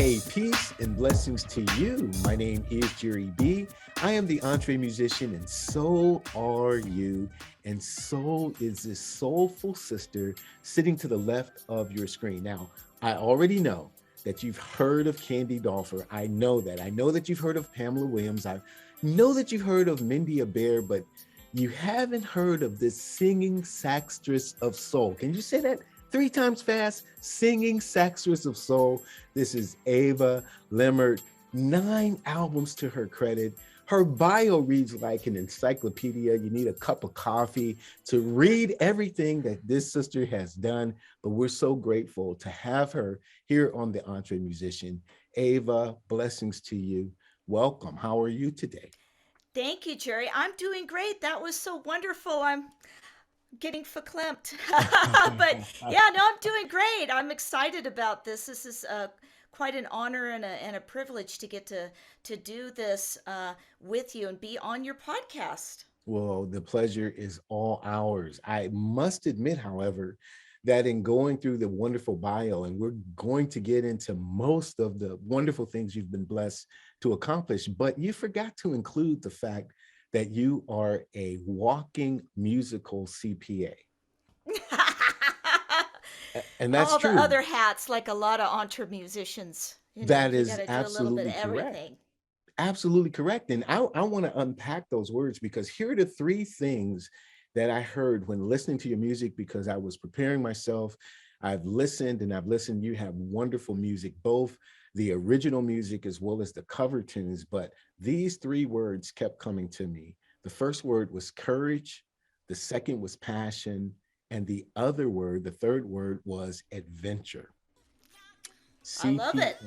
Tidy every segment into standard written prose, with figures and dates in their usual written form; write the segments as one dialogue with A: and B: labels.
A: Hey, peace and blessings to you. My name is Jerry B. I am the entree musician, and so are you. And so is this soulful sister sitting to the left of your screen. Now, I already know that you've heard of Candy Dolfer. I know that. I know that you've heard of Pamela Williams. I know that you've heard of Mindy Bear, but you haven't heard of this singing saxtress of soul. Can you say that 3 times fast? Singing saxtress of soul. This is Ava Lemert. 9 albums to her credit. Her bio reads like an encyclopedia. You need a cup of coffee to read everything that this sister has done. But we're so grateful to have her here on the Entree Musician. Ava, blessings to you. Welcome. How are you today?
B: Thank you, Jerry. I'm doing great. That was so wonderful. I'm getting verklempt. But yeah, no, I'm doing great. I'm excited about this. This is quite an honor and a privilege to get to do this with you and be on your podcast.
A: Well, the pleasure is all ours. I must admit, however, that in going through the wonderful bio, and we're going to get into most of the wonderful things you've been blessed to accomplish, but you forgot to include the fact that you are a walking musical CPA. And that's
B: All the
A: true.
B: other hats, like a lot of entre musicians,
A: That
B: you
A: is
B: got to do a little bit
A: absolutely
B: of
A: correct.
B: everything.
A: Absolutely correct. And I want to unpack those words because here are the 3 things that I heard when listening to your music because I was preparing myself. I've listened and I've listened. You have wonderful music, both the original music as well as the cover tunes. But these 3 words kept coming to me. The first word was courage, the second was passion, and the other word, the third word was adventure.
B: I love it.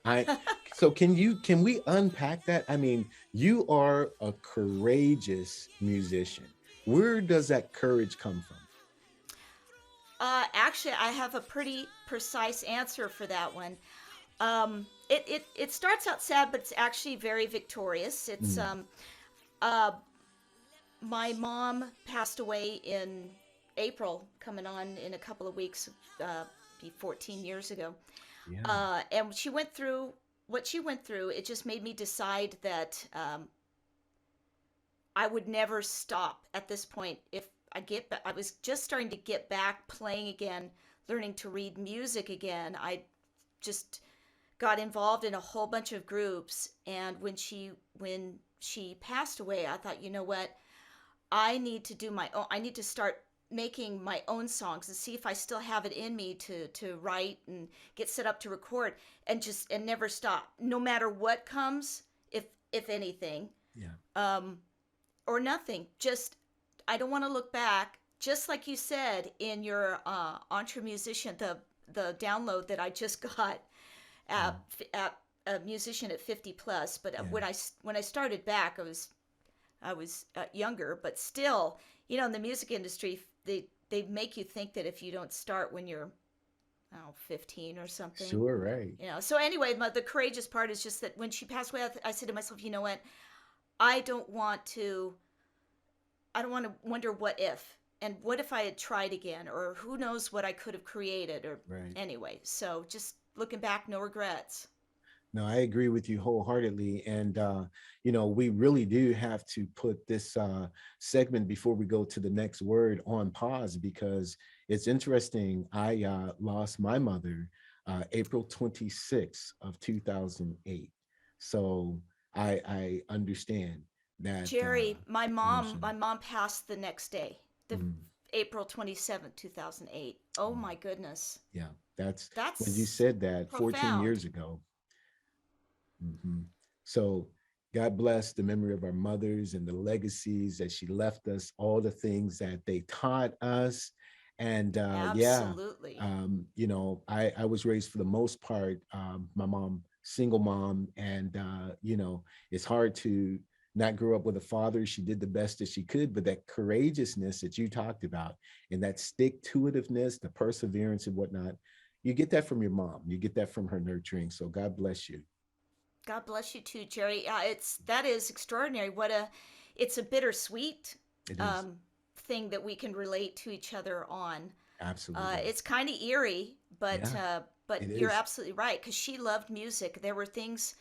A: CPA. So can we unpack that? I mean, you are a courageous musician. Where does that courage come from?
B: Actually, I have a pretty precise answer for that one. It starts out sad, but it's actually very victorious. It's
A: Mm,
B: uh, my mom passed away in April, coming on in a couple of weeks, be 14 years ago.
A: yeah.
B: And she went through what she went through. It just made me decide that I would never stop at this point. If I was just starting to get back playing again, learning to read music again. I just got involved in a whole bunch of groups, and when she passed away, I thought, you know what? I need to do my own. I need to start making my own songs and see if I still have it in me to write and get set up to record and never stop, no matter what comes, if anything,
A: Yeah.
B: um, or nothing. Just I don't want to look back. Just like you said in your Entre Musician, the download that I just got
A: Yeah.
B: at a musician at 50 plus. But
A: Yeah.
B: when I started back, I was younger, but still, in the music industry, they make you think that if you don't start when you're, I don't know, 15 or something.
A: Sure, right.
B: So anyway, the courageous part is just that when she passed away, I said to myself, you know what? I don't want to. I don't want to wonder what if, and what if I had tried again, or who knows what I could have created, or
A: Right.
B: anyway. So just looking back, no regrets.
A: No, I agree with you wholeheartedly. And, we really do have to put this segment before we go to the next word on pause because it's interesting. I lost my mother April 26th of 2008. So I understand that
B: Jerry, my mom,
A: emotion.
B: my mom passed the next day, the
A: Mm,
B: April 27th, 2008. Oh
A: wow.
B: my goodness.
A: Yeah, that's when you
B: That's
A: said that 14
B: profound.
A: years ago. Mhm. So God bless the memory of our mothers and the legacies that she left us, all the things that they taught us. And yeah,
B: Absolutely.
A: I was raised for the most part, my mom, single mom, and it's hard to not grow up with a father. She did the best that she could, but that courageousness that you talked about and that stick to itiveness, the perseverance and whatnot, you get that from your mom. You get that from her nurturing. So God bless you.
B: God bless you too, Jerry. That is extraordinary. It's a bittersweet
A: It is.
B: um, thing that we can relate to each other on.
A: Absolutely.
B: It's kind of eerie, but
A: Yeah.
B: But
A: It
B: you're
A: is.
B: absolutely right, because she loved music. There were things,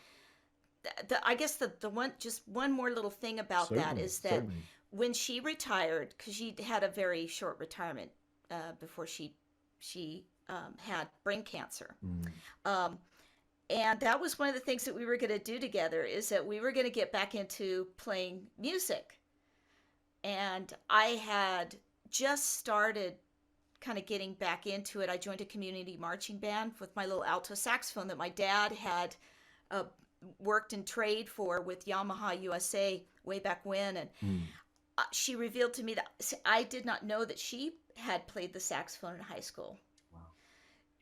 B: I guess the one, just one more little thing about that
A: Certainly,
B: is that
A: certainly.
B: when she retired, because she had a very short retirement before she had brain cancer.
A: Mm.
B: Um, and that was one of the things that we were going to do together, is that we were going to get back into playing music. And I had just started kind of getting back into it. I joined a community marching band with my little alto saxophone that my dad had uh, worked in trade for with Yamaha USA way back when. And
A: Mm.
B: she revealed to me that I did not know that she had played the saxophone in high school.
A: Wow.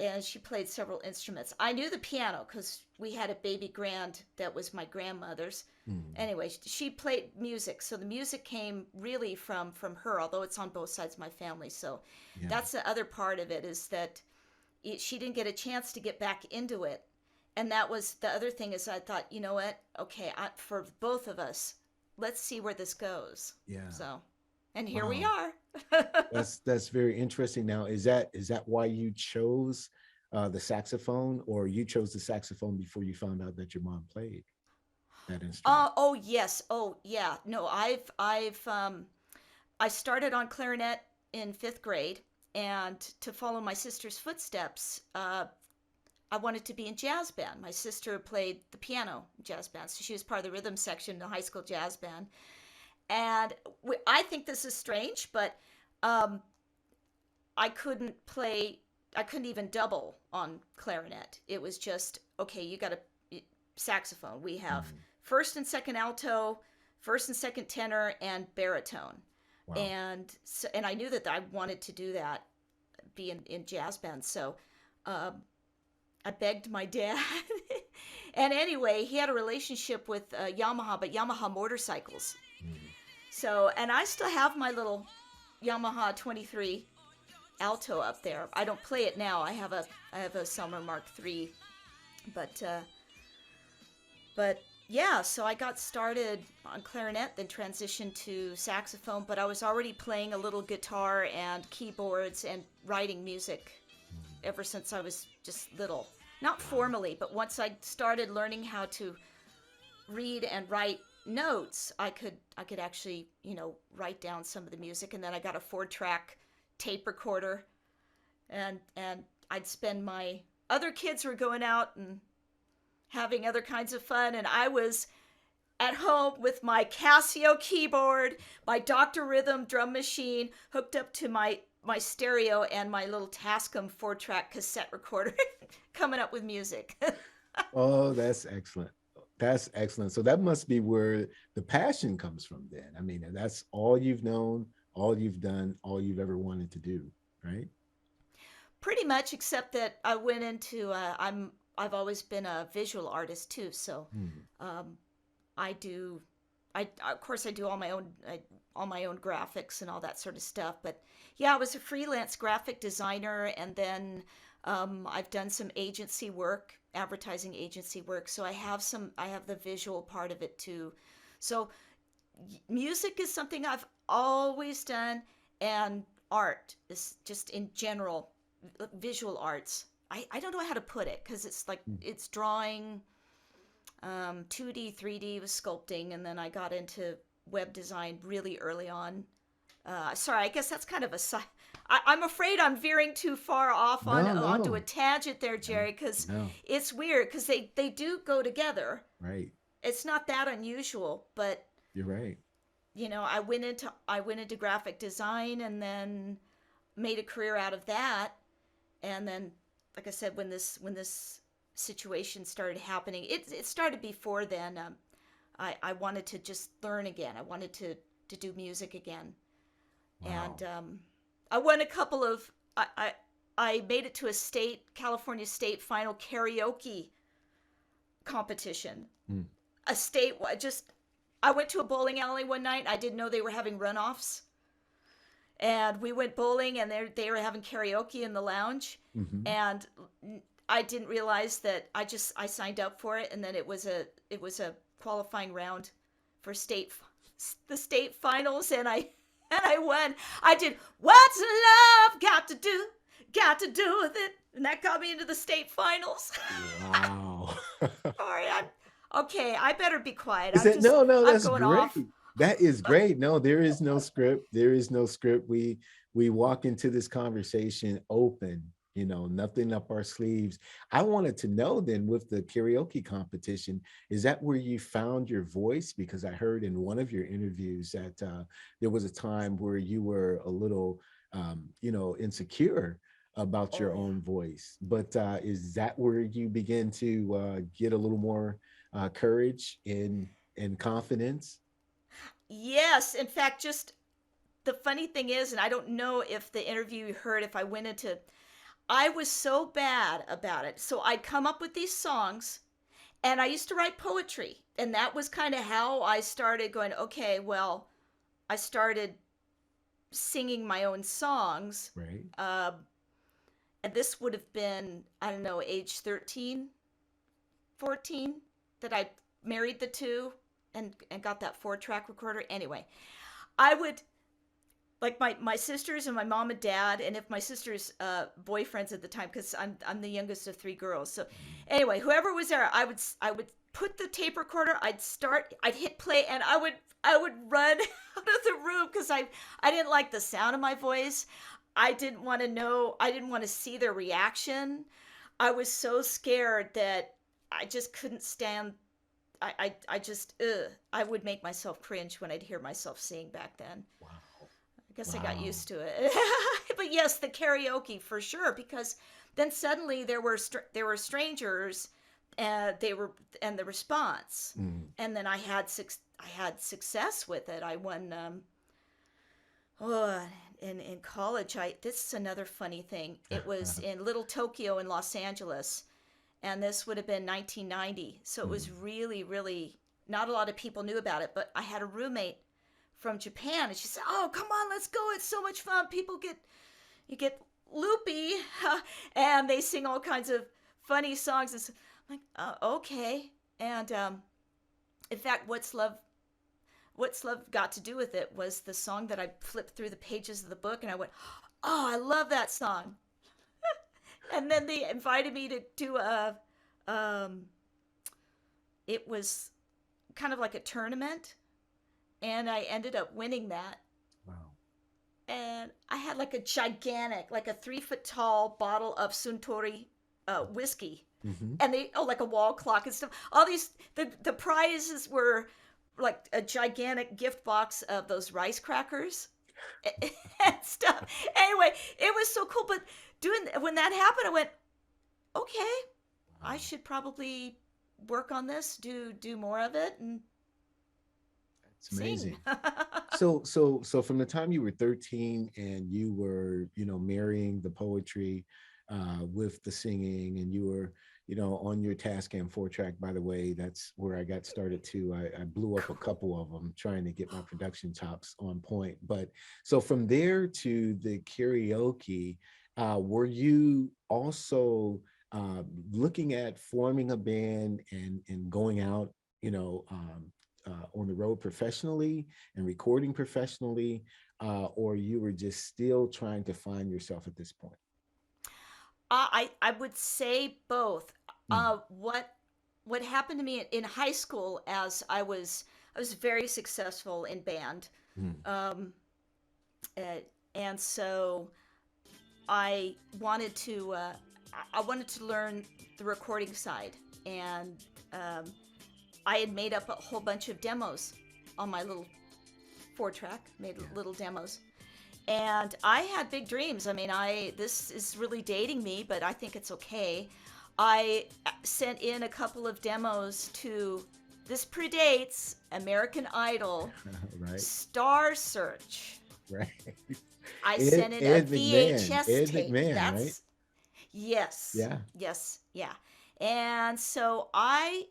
B: And she played several instruments. I knew the piano because we had a baby grand that was my grandmother's.
A: Mm.
B: Anyway, she played music, so the music came really from her, although it's on both sides of my family. So
A: Yeah.
B: that's the other part of it, is that she didn't get a chance to get back into it. And that was the other thing, is I thought, you know what, okay, for both of us, let's see where this goes.
A: Yeah.
B: So, and here we
A: Wow.
B: are.
A: That's very interesting. Now, is that why you chose the saxophone, or you chose the saxophone before you found out that your mom played that instrument?
B: Oh yes, oh yeah. No, I started on clarinet in fifth grade, and to follow my sister's footsteps, I wanted to be in jazz band. My sister played the piano in jazz band, so she was part of the rhythm section in the high school jazz band. And I think this is strange, but um, I couldn't play. I couldn't even double on clarinet. It was just, okay. You got a saxophone. We have
A: Mm.
B: first and second alto, first and second tenor, and baritone.
A: Wow.
B: And I knew that I wanted to do that, be in jazz bands. So um, I begged my dad. And anyway, he had a relationship with Yamaha, but Yamaha motorcycles.
A: Mm.
B: So, and I still have my little Yamaha 23 alto up there. I don't play it now. I have a Selmer Mark III, but yeah. So I got started on clarinet, then transitioned to saxophone. But I was already playing a little guitar and keyboards and writing music ever since I was just little. Not formally, but once I started learning how to read and write notes, I could actually, write down some of the music. And then I got a 4-track tape recorder, and I'd spend my other kids were going out and having other kinds of fun, and I was at home with my Casio keyboard, my Dr. Rhythm drum machine hooked up to my stereo, and my little Tascam 4-track cassette recorder, coming up with music.
A: Oh, that's excellent. That's excellent. So that must be where the passion comes from then. I mean, that's all you've known, all you've done, all you've ever wanted to do, right?
B: Pretty much, except that I went into I've always been a visual artist too, so
A: Hmm.
B: um, I do I of course I do all my own graphics and all that sort of stuff. But yeah, I was a freelance graphic designer, and then I've done some agency work, advertising agency work. So I have the visual part of it too. So music is something I've always done, and art is just in general, visual arts. I don't know how to put it, because it's like
A: Hmm.
B: it's drawing, 2D, 3D was sculpting, and then I got into web design really early on. Sorry, I guess that's kind of a side. I'm afraid I'm veering too far off
A: No,
B: onto a
A: no,
B: tangent there,
A: no,
B: Jerry, because
A: no.
B: it's weird, because they do go together.
A: Right.
B: It's not that unusual, but
A: You're right.
B: I went into graphic design, and then made a career out of that. And then, like I said, when this situation started happening, it started before then. I wanted to just learn again. I wanted to do music again. And
A: Wow.
B: I won a couple of I made it to a California state final karaoke competition.
A: Hmm.
B: A state just I went to a bowling alley one night. I didn't know they were having runoffs, and we went bowling, and they were having karaoke in the lounge.
A: Hmm.
B: And I didn't realize that I signed up for it, and then it was a qualifying round for the state finals, and I won. I did "What's Love Got to Do with It." And that got me into the state finals.
A: Wow.
B: Sorry, I'm okay. I better be quiet.
A: Is that no,
B: I'm
A: that's
B: going
A: great.
B: off.
A: That is great. No, there is no script. There is no script. We walk into this conversation open, nothing up our sleeves. I wanted to know then, with the karaoke competition, is that where you found your voice? Because I heard in one of your interviews that there was a time where you were a little insecure about
B: Oh
A: your
B: yeah.
A: own voice. But is that where you begin to get a little more courage and confidence?
B: Yes, in fact, just the funny thing is, and I don't know if the interview you heard, if I went into, I was so bad about it. So I'd come up with these songs, and I used to write poetry. And that was kind of how I started going, okay, well, I started singing my own songs.
A: Right.
B: Uh, and this would have been, I don't know, age 13, 14, that I married the two and got that 4-track recorder. Anyway, I would, like my sisters and my mom and dad, and if my sister's boyfriends at the time, because I'm the youngest of three girls. So anyway, whoever was there, I would put the tape recorder. I'd hit play, and I would run out of the room because I didn't like the sound of my voice. I didn't want to know. I didn't want to see their reaction. I was so scared that I just couldn't stand. I just I would make myself cringe when I'd hear myself sing back then.
A: Wow.
B: I guess I got
A: Wow.
B: used to it. But yes, the karaoke for sure, because then suddenly there were strangers, they were and the response,
A: Mm.
B: and then I had success with it. I won. Oh, in college, I this is another funny thing. It was in Little Tokyo in Los Angeles, and this would have been 1990. So it was
A: Mm.
B: really, really not a lot of people knew about it. But I had a roommate from Japan, and she said, "Oh, come on, let's go! It's so much fun. You get loopy, and they sing all kinds of funny songs." And so I'm like, "Okay." And in fact, What's Love Got to Do with It was the song that I flipped through the pages of the book, and I went, "Oh, I love that song." And then they invited me to do um, it was kind of like a tournament, and I ended up winning that.
A: Wow.
B: And I had like a gigantic, like a 3 foot tall bottle of Suntory whiskey,
A: Mm-hmm.
B: and like a wall clock and stuff. All these the prizes were like a gigantic gift box of those rice crackers and stuff. Anyway, it was so cool. But when that happened, I went, okay, I
A: Wow.
B: should probably work on this, do more of it, and
A: It's
B: sing.
A: amazing. So from the time you were 13 and you were, marrying the poetry with the singing, and you were, on your Tascam 4-track, by the way, that's where I got started too. I blew up a couple of them trying to get my production chops on point. But so from there to the karaoke, were you also looking at forming a band and going out, you know, um, on the road professionally and recording professionally, or you were just still trying to find yourself at this point?
B: I would say both.
A: Mm.
B: What happened to me in high school, as I was very successful in band,
A: Mm.
B: um, uh, and so I wanted to I wanted to learn the recording side, and um, I had made up a whole bunch of demos on my little 4-track, made
A: Yeah.
B: little demos, and I had big dreams. I mean, I this is really dating me, but I think it's okay. I sent in a couple of demos to, this predates American Idol,
A: Right.
B: Star Search.
A: Right.
B: I
A: Ed,
B: sent in a
A: Ed McMahon.
B: VHS
A: Ed
B: tape.
A: McMahon, right?
B: That's yes,
A: Yeah.
B: yes, yeah. And so I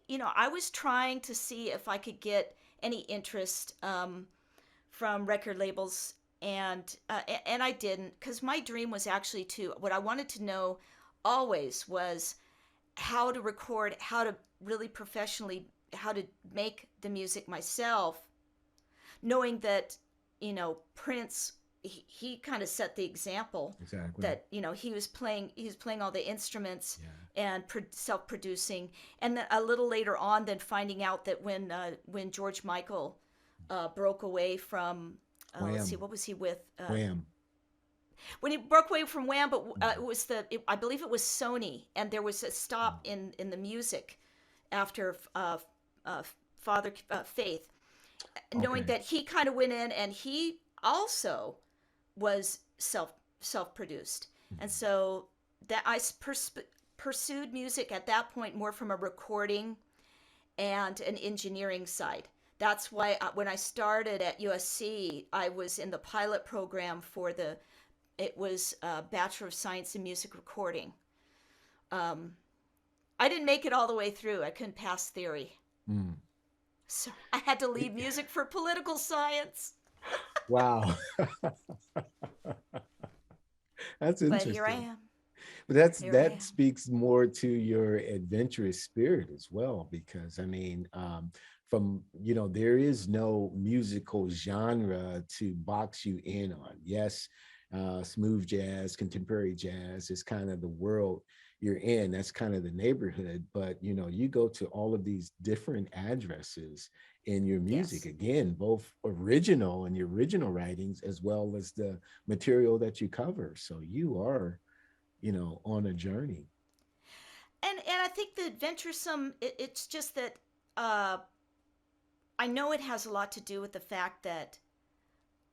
B: was trying to see if I could get any interest from record labels, and I didn't, because my dream was actually to, what I wanted to know always was how to record, how to really professionally, how to make the music myself, knowing that Prince he kind of set the example
A: Exactly.
B: that he was playing all the instruments
A: Yeah.
B: and self-producing, and then a little later on, then finding out that when George Michael broke away from let's see,
A: Wham.
B: what was he with?
A: Wham.
B: When he broke away from Wham, but
A: Mhm.
B: I believe it was Sony, and there was a stop in the music after Father Faith, knowing
A: Okay.
B: that he kind of went in and he also was self produced, and
A: Mhm.
B: so that pursued music at that point more from a recording and an engineering side. That's why when I started at USC, I was in the pilot program for it was Bachelor of Science in Music Recording. Um, I didn't make it all the way through. I couldn't pass theory.
A: Mm.
B: So I had to leave music for political science.
A: Wow. That's
B: But here I
A: interesting.
B: am.
A: But that's
B: Here I
A: that
B: am.
A: speaks more to your adventurous spirit as well, because I mean, from there is no musical genre to box you in on. Yes, smooth jazz, contemporary jazz is kind of the world you're in. That's kind of the neighborhood. But you go to all of these different addresses in your music,
B: Yes.
A: again, both original and your original writings, as well as the material that you cover. So you are on a journey.
B: And I think the adventuresome, it's just that uh, I know it has a lot to do with the fact that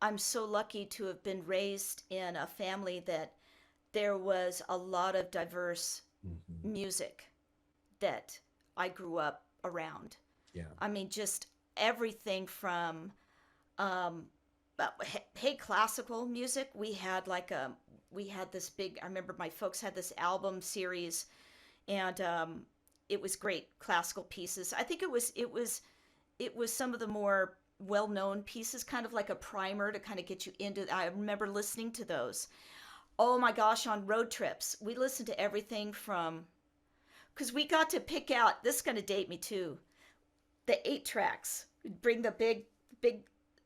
B: I'm so lucky to have been raised in a family that there was a lot of diverse
A: Mhm.
B: music that I grew up around.
A: Yeah.
B: I mean, just everything from um, hey, classical music. We had this big. I remember my folks had this album series, and it was great classical pieces. I think it was some of the more well-known pieces, kind of like a primer to kind of get you into. I remember listening to those. Oh my gosh, on road trips, we listened to everything from because we got to pick out. This is going to date me too. The 8 tracks. We'd bring the big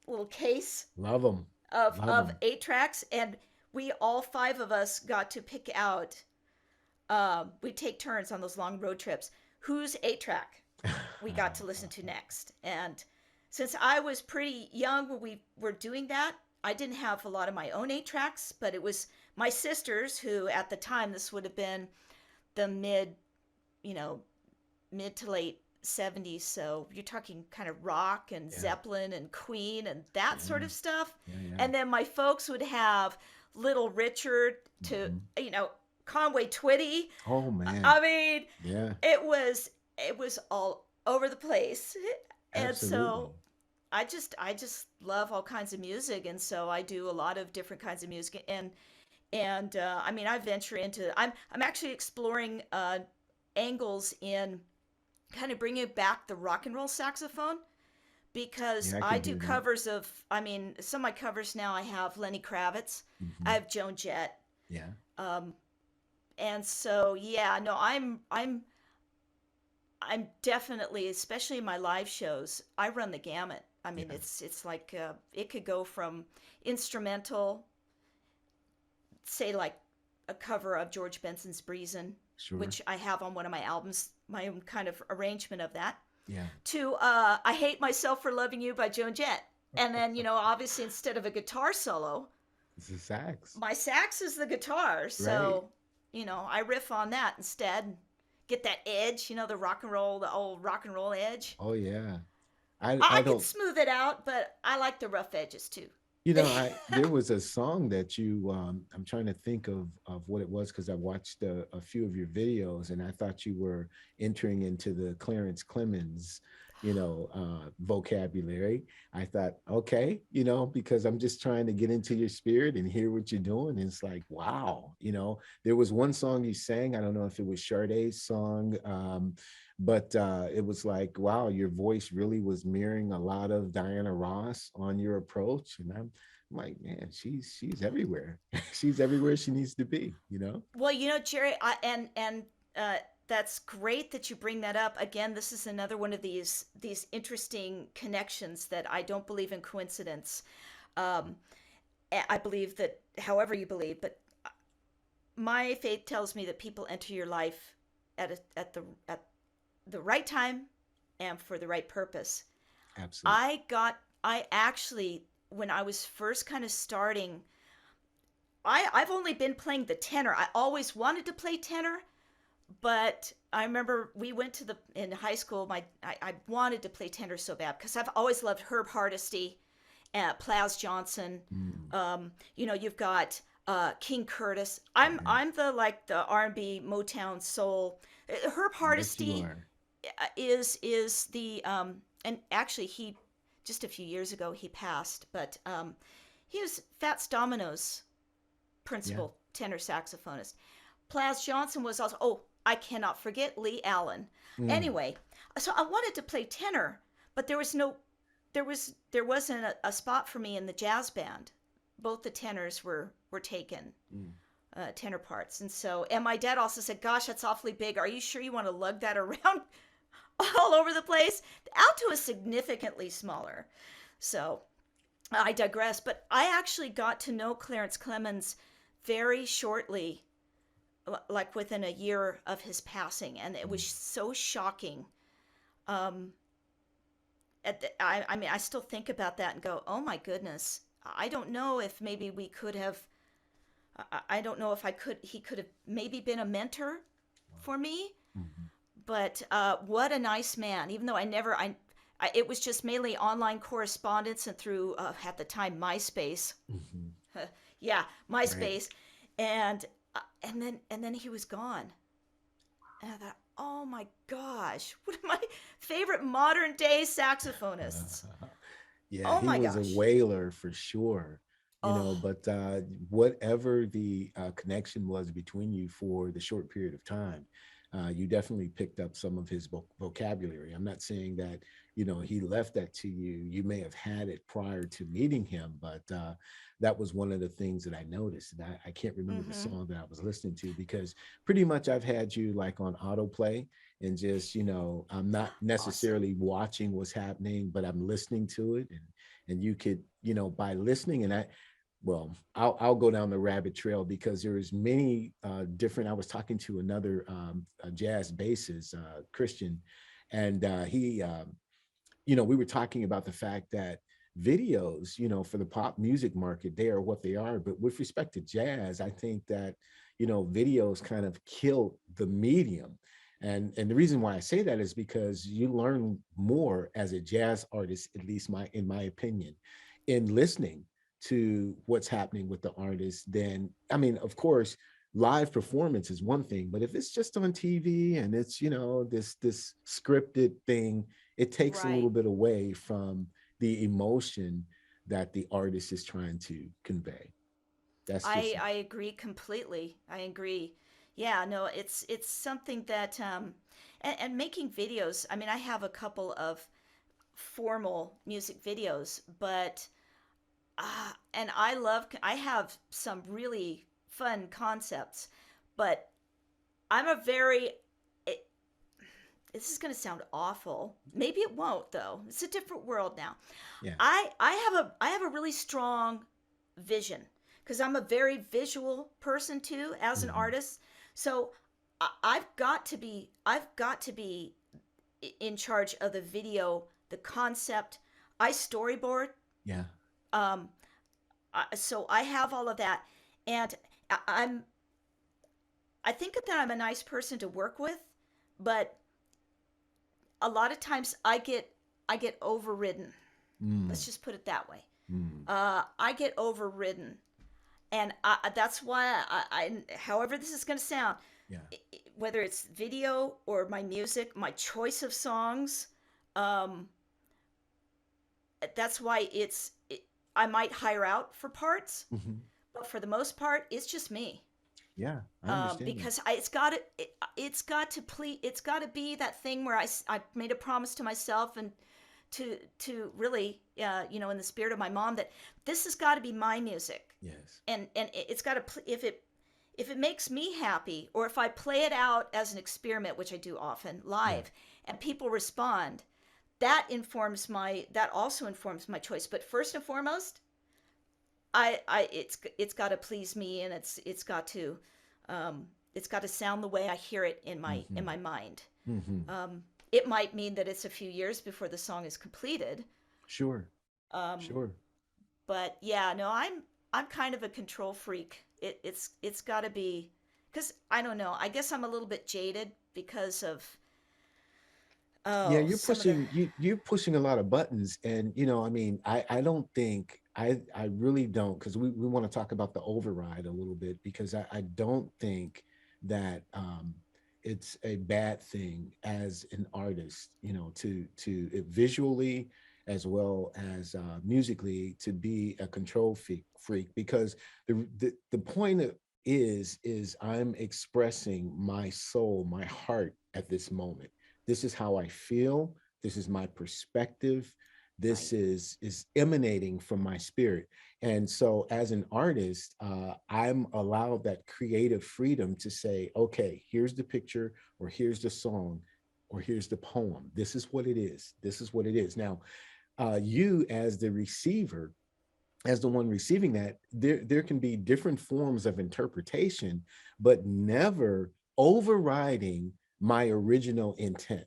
B: little case
A: Love them. Love
B: of
A: them.
B: 8 tracks, and we all five of us got to pick out. We'd take turns on those long road trips. Whose 8 track we got to listen to next? And since I was pretty young when we were doing that, I didn't have a lot of my own 8 tracks, but it was my sisters who, at the time, this would have been the you know, mid to late 70s. So you're talking kind of rock and
A: Yeah.
B: Zeppelin and Queen and that sort
A: Yeah.
B: of stuff.
A: Yeah. Yeah.
B: And then my folks would have Little Richard to,
A: Mhm.
B: Conway Twitty.
A: Oh man.
B: I mean,
A: Yeah.
B: it was all over the place. And
A: Absolutely.
B: so I just love all kinds of music, and so I do a lot of different kinds of music, and I mean I venture into I'm actually exploring angles in kind of bringing back the rock and roll saxophone because
A: Yeah, I
B: I
A: can
B: do
A: hear that.
B: covers of, I mean, some of my covers now I have Lenny Kravitz, I
A: Hmm.
B: have Joan Jett,
A: Yeah.
B: um, and so yeah, no, I'm definitely, especially in my live shows, I run the gamut. I mean,
A: Yeah.
B: it's like it could go from instrumental, say like a cover of George Benson's Breezin',
A: Sure.
B: which I have on one of my albums, my own kind of arrangement of that,
A: Yeah.
B: to I Hate Myself for Loving You by Joan Jett. And then, obviously instead of a guitar solo,
A: It's a sax.
B: my sax is the guitar.
A: Right.
B: So, I riff on that instead. Get that edge, the rock and roll, the old rock and roll edge.
A: Oh yeah. I
B: I can
A: don't.
B: smooth it out, but I like the rough edges too.
A: I there was a song that you I'm trying to think of what it was, because I watched a few of your videos and I thought you were entering into the Clarence Clemens, vocabulary. I thought, okay, because I'm just trying to get into your spirit and hear what you're doing. And it's like, wow, there was one song you sang, I don't know if it was Sade's song, but it was like, wow, your voice really was mirroring a lot of Diana Ross on your approach. And I'm like, man, she's everywhere. She's everywhere she needs to be.
B: Well, Jerry, and that's great that you bring that up. Again, this is another one of these interesting connections that I don't believe in coincidence. Um, I believe that, however you believe, but my faith tells me that people enter your life at the right time and for the right purpose.
A: Absolutely.
B: I actually, when I was first kind of starting, I've only been playing the tenor. I always wanted to play tenor, but I remember we went to in high school. I wanted to play tenor so bad because I've always loved Herb Hardesty, Plas Johnson.
A: Mm.
B: You've got King Curtis.
A: Yeah.
B: I'm the like the R&B Motown soul. Herb
A: Yes, you
B: Hardesty
A: are.
B: is the and actually he just a few years ago he passed, but he was Fats Domino's
A: Yeah.
B: principal tenor saxophonist. Plas Johnson was also, oh, I cannot forget Lee Allen.
A: Mm.
B: Anyway, so I wanted to play tenor, but there wasn't a spot for me in the jazz band. Both the tenors were taken,
A: Mm.
B: tenor parts, and my dad also said, "Gosh, that's awfully big. Are you sure you want to lug that around all over the place?" The alto is significantly smaller, so I digress. But I actually got to know Clarence Clemens very shortly, like within a year of his passing, and it
A: Mm.
B: was so shocking. Um, I mean, I still think about that and go, "Oh my goodness." I don't know if maybe we could have. I don't know if I could. He could have maybe been a mentor for me,
A: Mhm.
B: but what a nice man. Even though it was just mainly online correspondence and through at the time MySpace.
A: Mhm.
B: Yeah,
A: Right.
B: MySpace, and then he was gone. And I thought, oh my gosh, one of my favorite modern day saxophonists.
A: Yeah,
B: Oh
A: he
B: my
A: was a
B: gosh.
A: whaler for sure,
B: Oh,
A: but whatever the connection was between you for the short period of time, you definitely picked up some of his vocabulary. I'm not saying that, he left that to you. You may have had it prior to meeting him, but that was one of the things that I noticed. And I can't remember the
B: mm-hmm.
A: song that I was listening to because pretty much I've had you like on autoplay and just I'm not
B: Awesome.
A: necessarily watching what's happening, but I'm listening to it, and you could by listening, and I'll go down the rabbit trail because there's many different. I was talking to another a jazz bassist, Christian, and he we were talking about the fact that videos, for the pop music market, they are what they are. But with respect to jazz, I think that, videos kind of killed the medium. And the reason why I say that is because you learn more as a jazz artist, at least in my opinion, in listening to what's happening with the artist than, I mean, of course, live performance is one thing, but if it's just on TV and it's, this scripted thing, it takes a little
B: Right.
A: bit away from the emotion that the artist is trying to convey. That's just
B: I agree completely. I agree. Yeah, no, it's something that and making videos. I mean, I have a couple of formal music videos, but and I have some really fun concepts, but I'm a very it, this is going to sound awful. Maybe it won't though. It's a different world now.
A: yeah.
B: I have a really strong vision because I'm a very visual person too as an
A: Hmm.
B: artist. So I've got to be in charge of the video, the concept. I storyboard.
A: Yeah.
B: Um, so I have all of that, and I'm I think that I'm a nice person to work with, but a lot of times I get overridden. Let's
A: Mm.
B: just put it that way.
A: Mm.
B: I get overridden, and that's why however this is going to sound,
A: Yeah.
B: whether it's video or my music, my choice of songs, um, that's why I might hire out for parts,
A: Hmm.
B: but for the most part, it's just me.
A: Yeah, I understand that.
B: Because it's got to please, it's got to be that thing where I made a promise to myself and to really, in the spirit of my mom, that this has got to be my music,
A: Yes.
B: and it's got to if it makes me happy, or if I play it out as an experiment, which I do often
A: Yeah.
B: live, and people respond, that also informs my choice. But first and foremost, it's got to please me, and it's got to sound the way I hear it in
A: Hmm.
B: my mind.
A: Hmm.
B: It might mean that it's a few years before the song is completed.
A: Sure.
B: Um,
A: Sure.
B: but yeah, no, I'm kind of a control freak. It's got to be, because I don't know. I guess I'm a little bit jaded because of
A: Yeah,
B: oh some of the
A: you're pushing a lot of buttons, and I mean, I don't think I really don't, because we want to talk about the override a little bit, because I don't think that it's a bad thing as an artist, to visually as well as musically, to be a control freak, because the point is I'm expressing my soul, my heart at this moment. This is how I feel. This is my perspective. This
B: right.
A: is emanating from my spirit. And so as an artist, I'm allowed that creative freedom to say, okay, here's the picture, or here's the song, or here's the poem. This is what it is. This is what it is. Now, you as the receiver, as the one receiving that, there can be different forms of interpretation, but never overriding my original intent.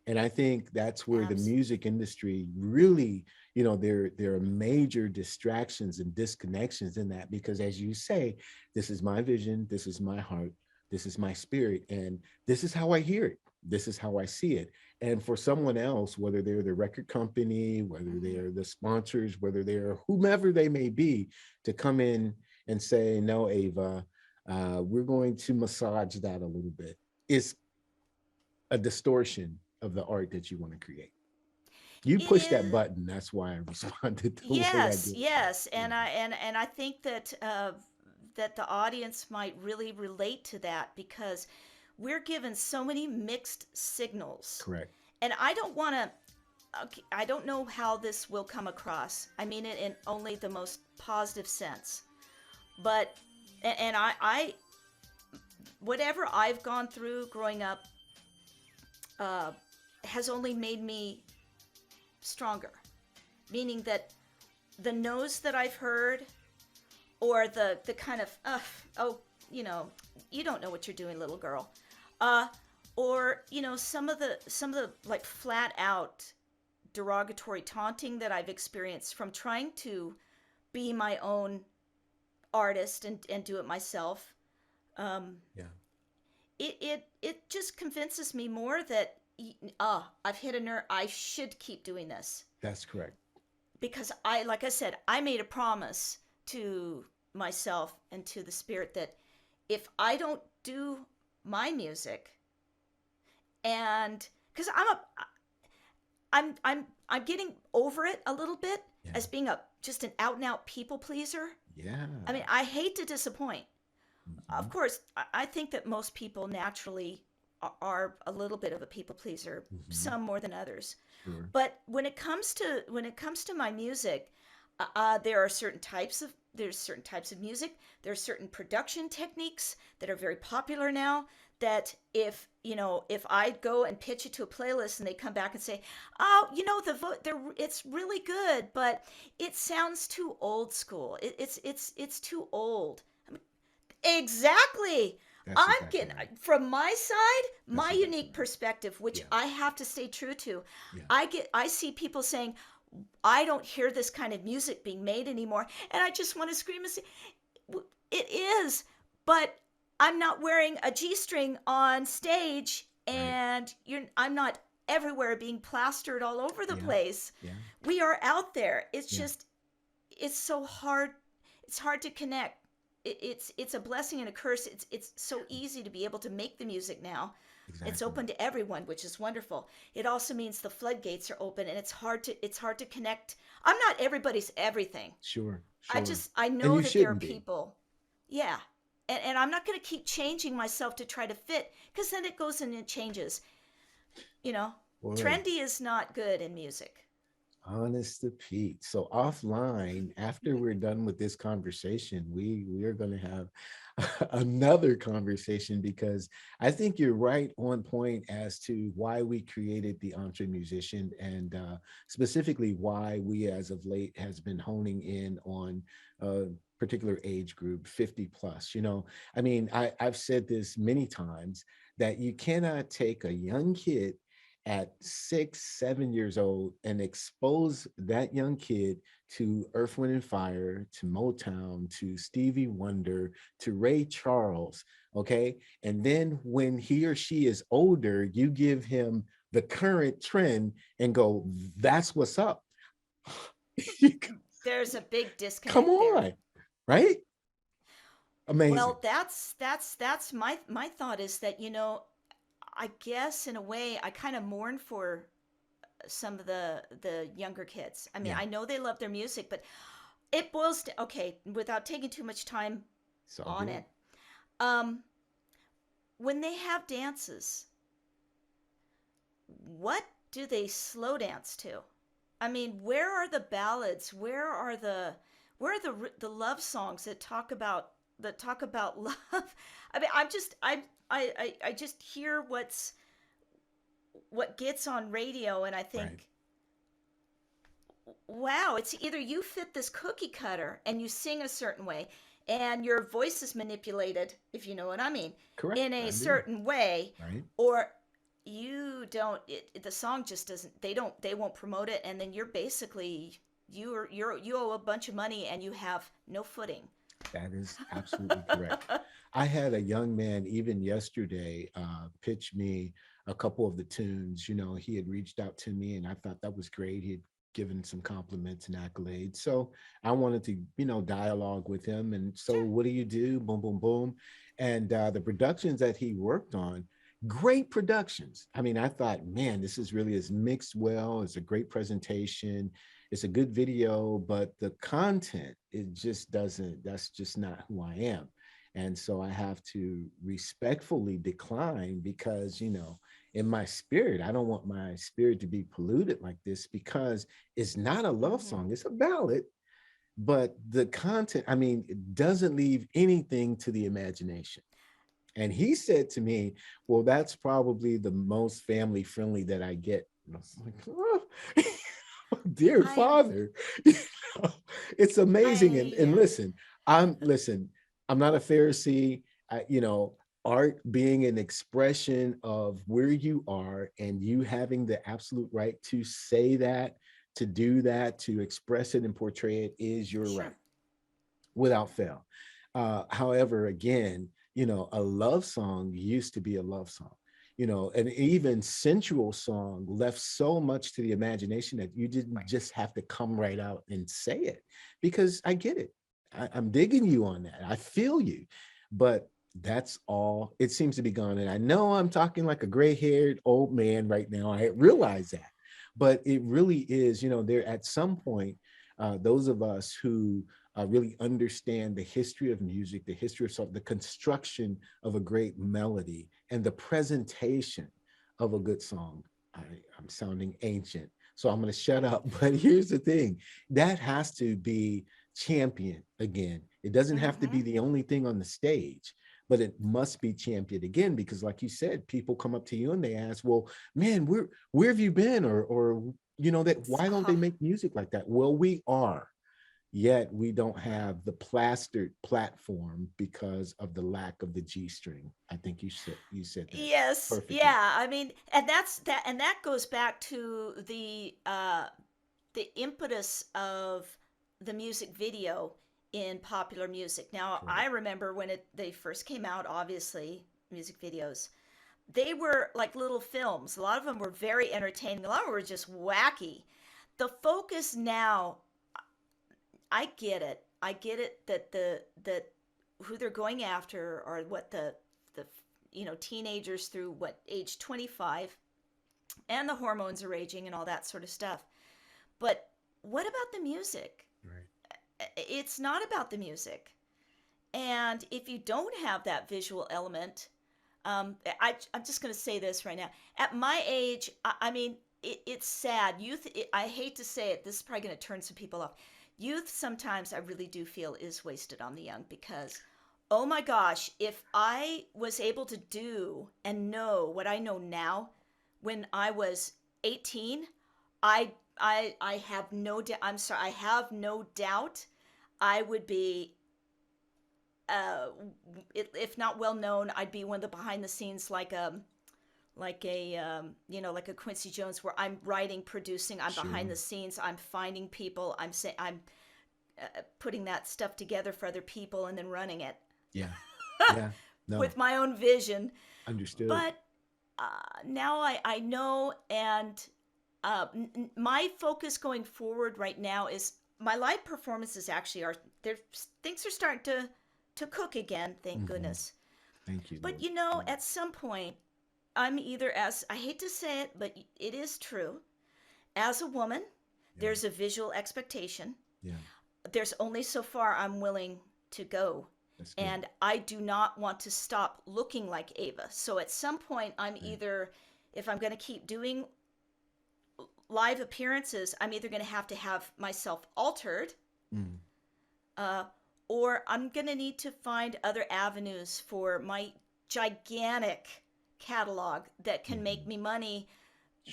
A: And I think that's where the
B: Abs.
A: music industry really, there are major distractions and disconnections in that, because as you say, this is my vision, this is my heart, this is my spirit, and this is how I hear it, this is how I see it. And for someone else, whether they're the record company, whether
B: Mm-hmm.
A: they're the sponsors, whether they're whomever they may be, to come in and say, no, Ava, we're going to massage that a little bit, is a distortion of the art that you want to create. You push that
B: Is
A: button. That's why I responded the way I
B: yes,
A: did.
B: yes,
A: Yeah,
B: and I think that that the audience might really relate to that, because we're given so many mixed signals,
A: correct.
B: and I don't want to. Okay, I don't know how this will come across. I mean it in only the most positive sense, but and I whatever I've gone through growing up uh, has only made me stronger, meaning that the no's that I've heard, or the kind of oh, you know, you don't know what you're doing, little girl, uh, or some of the like flat out derogatory taunting that I've experienced from trying to be my own artist and do it myself. Um,
A: Yeah,
B: it just convinces me more that I've hit a nerve. I should keep doing this,
A: that's correct.
B: because I, like I said, I made a promise to myself and to the spirit that if I don't do my music, and because I'm getting over it a little bit
A: Yeah,
B: as being a just an out and out people pleaser.
A: yeah.
B: I mean, I hate to disappoint.
A: Hmm.
B: Of course, I think that most people naturally are a little bit of a people pleaser,
A: Hmm.
B: some more than others.
A: Sure.
B: But when it comes to my music, there's certain types of music. There's certain production techniques that are very popular now. That if I go and pitch it to a playlist and they come back and say, oh, it's really good, but it sounds too old school. It's too old. Exactly.
A: That's
B: I'm
A: exactly
B: getting
A: right.
B: from my side,
A: That's
B: my
A: exactly
B: unique
A: right.
B: perspective, which
A: Yeah,
B: I have to stay true to.
A: yeah.
B: I see people saying, I don't hear this kind of music being made anymore, and I just want to scream and say, it is, but I'm not wearing a G-string on stage,
A: Right.
B: and I'm not everywhere being plastered all over the
A: Yeah,
B: place.
A: yeah,
B: We are out there. It's
A: yeah.
B: just it's so hard. It's hard to connect. It's a blessing and a curse. It's so easy to be able to make the music now. It's
A: Exactly.
B: open to everyone, which is wonderful. It also means the floodgates are open, and it's hard to connect. I'm not everybody's everything.
A: Sure,
B: I
A: sure.
B: just I
A: And
B: know
A: you
B: that there are
A: shouldn't be.
B: people. Yeah. And I'm not going to keep changing myself to try to fit, because then it goes and it changes. You know,
A: Well, hey,
B: trendy is not good in music.
A: Honest to Pete. So offline, after we're done with this conversation, we are going to have another conversation because I think you're right on point as to why we created the Entre Musician and specifically why we, as of late, has been honing in on a particular age group, 50 plus. I mean, I've said this many times that you cannot take a young kid at 6, 7 years old and expose that young kid to Earth, Wind and Fire, to Motown, to Stevie Wonder, to Ray Charles. Okay. And then when he or she is older, you give him the current trend and go, that's what's up.
B: There's a big
A: Come
B: disconnect there.
A: on. Right. Amazing.
B: Well, that's my thought is that, I guess in a way I kind of mourn for some of the younger kids. I mean,
A: Yeah.
B: I know they love their music, but it boils to, okay, without taking too much time
A: It's all
B: on
A: good.
B: it. Um, when they have dances, what do they slow dance to? I mean, where are the ballads? Where are the love songs that talk about love? I mean, I just hear what gets on radio, and I
A: Right.
B: think, wow, it's either you fit this cookie cutter and you sing a certain way and your voice is manipulated, if you know what I mean,
A: Correct.
B: in a
A: I do.
B: certain way,
A: Right.
B: or you don't, the song just doesn't, they won't promote it, and then you're basically, you owe a bunch of money and you have no footing.
A: That is absolutely correct. I had a young man even yesterday pitch me a couple of the tunes. He had reached out to me and I thought that was great. He had given some compliments and accolades. So I wanted to, dialogue with him. And so,
B: Sure.
A: what do you do? Boom, boom, boom. And the productions that he worked on, great productions. I mean, I thought, man, this is really is mixed well. It's a great presentation, it's a good video, but the content, it just doesn't, that's just not who I am. And so I have to respectfully decline because, in my spirit, I don't want my spirit to be polluted like this because it's not a love
B: Mm-hmm.
A: song, it's a ballad. But the content, I mean, it doesn't leave anything to the imagination. And he said to me, well, that's probably the most family friendly that I get. And I was like, oh, dear
B: I,
A: father, you know, it's amazing. And
B: I,
A: listen, I'm not a Pharisee. Art being an expression of where you are and you having the absolute right to say that, to do that, to express it and portray it is your right
B: sure.
A: without fail. However, again, a love song used to be a love song. An even sensual song left so much to the imagination that you didn't
B: Right.
A: just have to come right out and say it because I get it. I'm digging you on that. I feel you. But that's all. It seems to be gone. And I know I'm talking like a gray haired old man right now. I realize that. But it really is, there at some point, those of us who really understand the history of music, the history of song, the construction of a great melody, and the presentation of a good song. I'm sounding ancient, so I'm going to shut up. But here's the thing that has to be championed again. It doesn't have to
B: Mm-hmm.
A: be the only thing on the stage. But it must be championed again because, like you said, people come up to you and they ask, "Well, man, where have you been?" Or that why don't they
B: Uh-huh.
A: make music like that? Well, we are, yet we don't have the plastered platform because of the lack of the G string. I think you said that
B: Yes,
A: perfectly.
B: yeah. I mean, and that goes back to the impetus of the music video in popular music. Now, I
A: Correct.
B: remember when they first came out, obviously, music videos. They were like little films. A lot of them were very entertaining. A lot of them were just wacky. The focus now, I get it. I get it that that who they're going after are what the teenagers through what age 25, and the hormones are raging and all that sort of stuff. But what about the music?
A: Right.
B: It's not about the music. And if you don't have that visual element, I'm just going to say this right now. At my age, I mean, it's sad. Youth, I hate to say it, this is probably going to turn some people off. Youth sometimes I really do feel is wasted on the young because, oh my gosh, if I was able to do and know what I know now when I was 18, I I have no doubt. I'm sorry, I have no doubt I would be uh, if not well known, I'd be one of the behind the scenes like a Quincy Jones where I'm writing, producing, I'm behind
A: Sure.
B: the scenes, I'm finding people, I'm putting that stuff together for other people and then running it
A: Yeah. Yeah. No,
B: with my own vision.
A: understood.
B: But now I know, and my focus going forward right now is my live performances actually are there. Things are starting to cook again, thank
A: Hmm.
B: goodness.
A: Thank you,
B: But
A: Lord.
B: you know, at some point, I'm either, as I hate to say it, but it is true. As a woman,
A: Yeah.
B: there's a visual expectation.
A: Yeah.
B: There's only so far I'm willing to go.
A: That's good.
B: And I do not want to stop looking like Ava. So at some point, I'm
A: Right.
B: either, if I'm going to keep doing live appearances, I'm either going to have myself altered,
A: Mm.
B: uh, or I'm going to need to find other avenues for my gigantic catalog that can make
A: Hmm.
B: me money,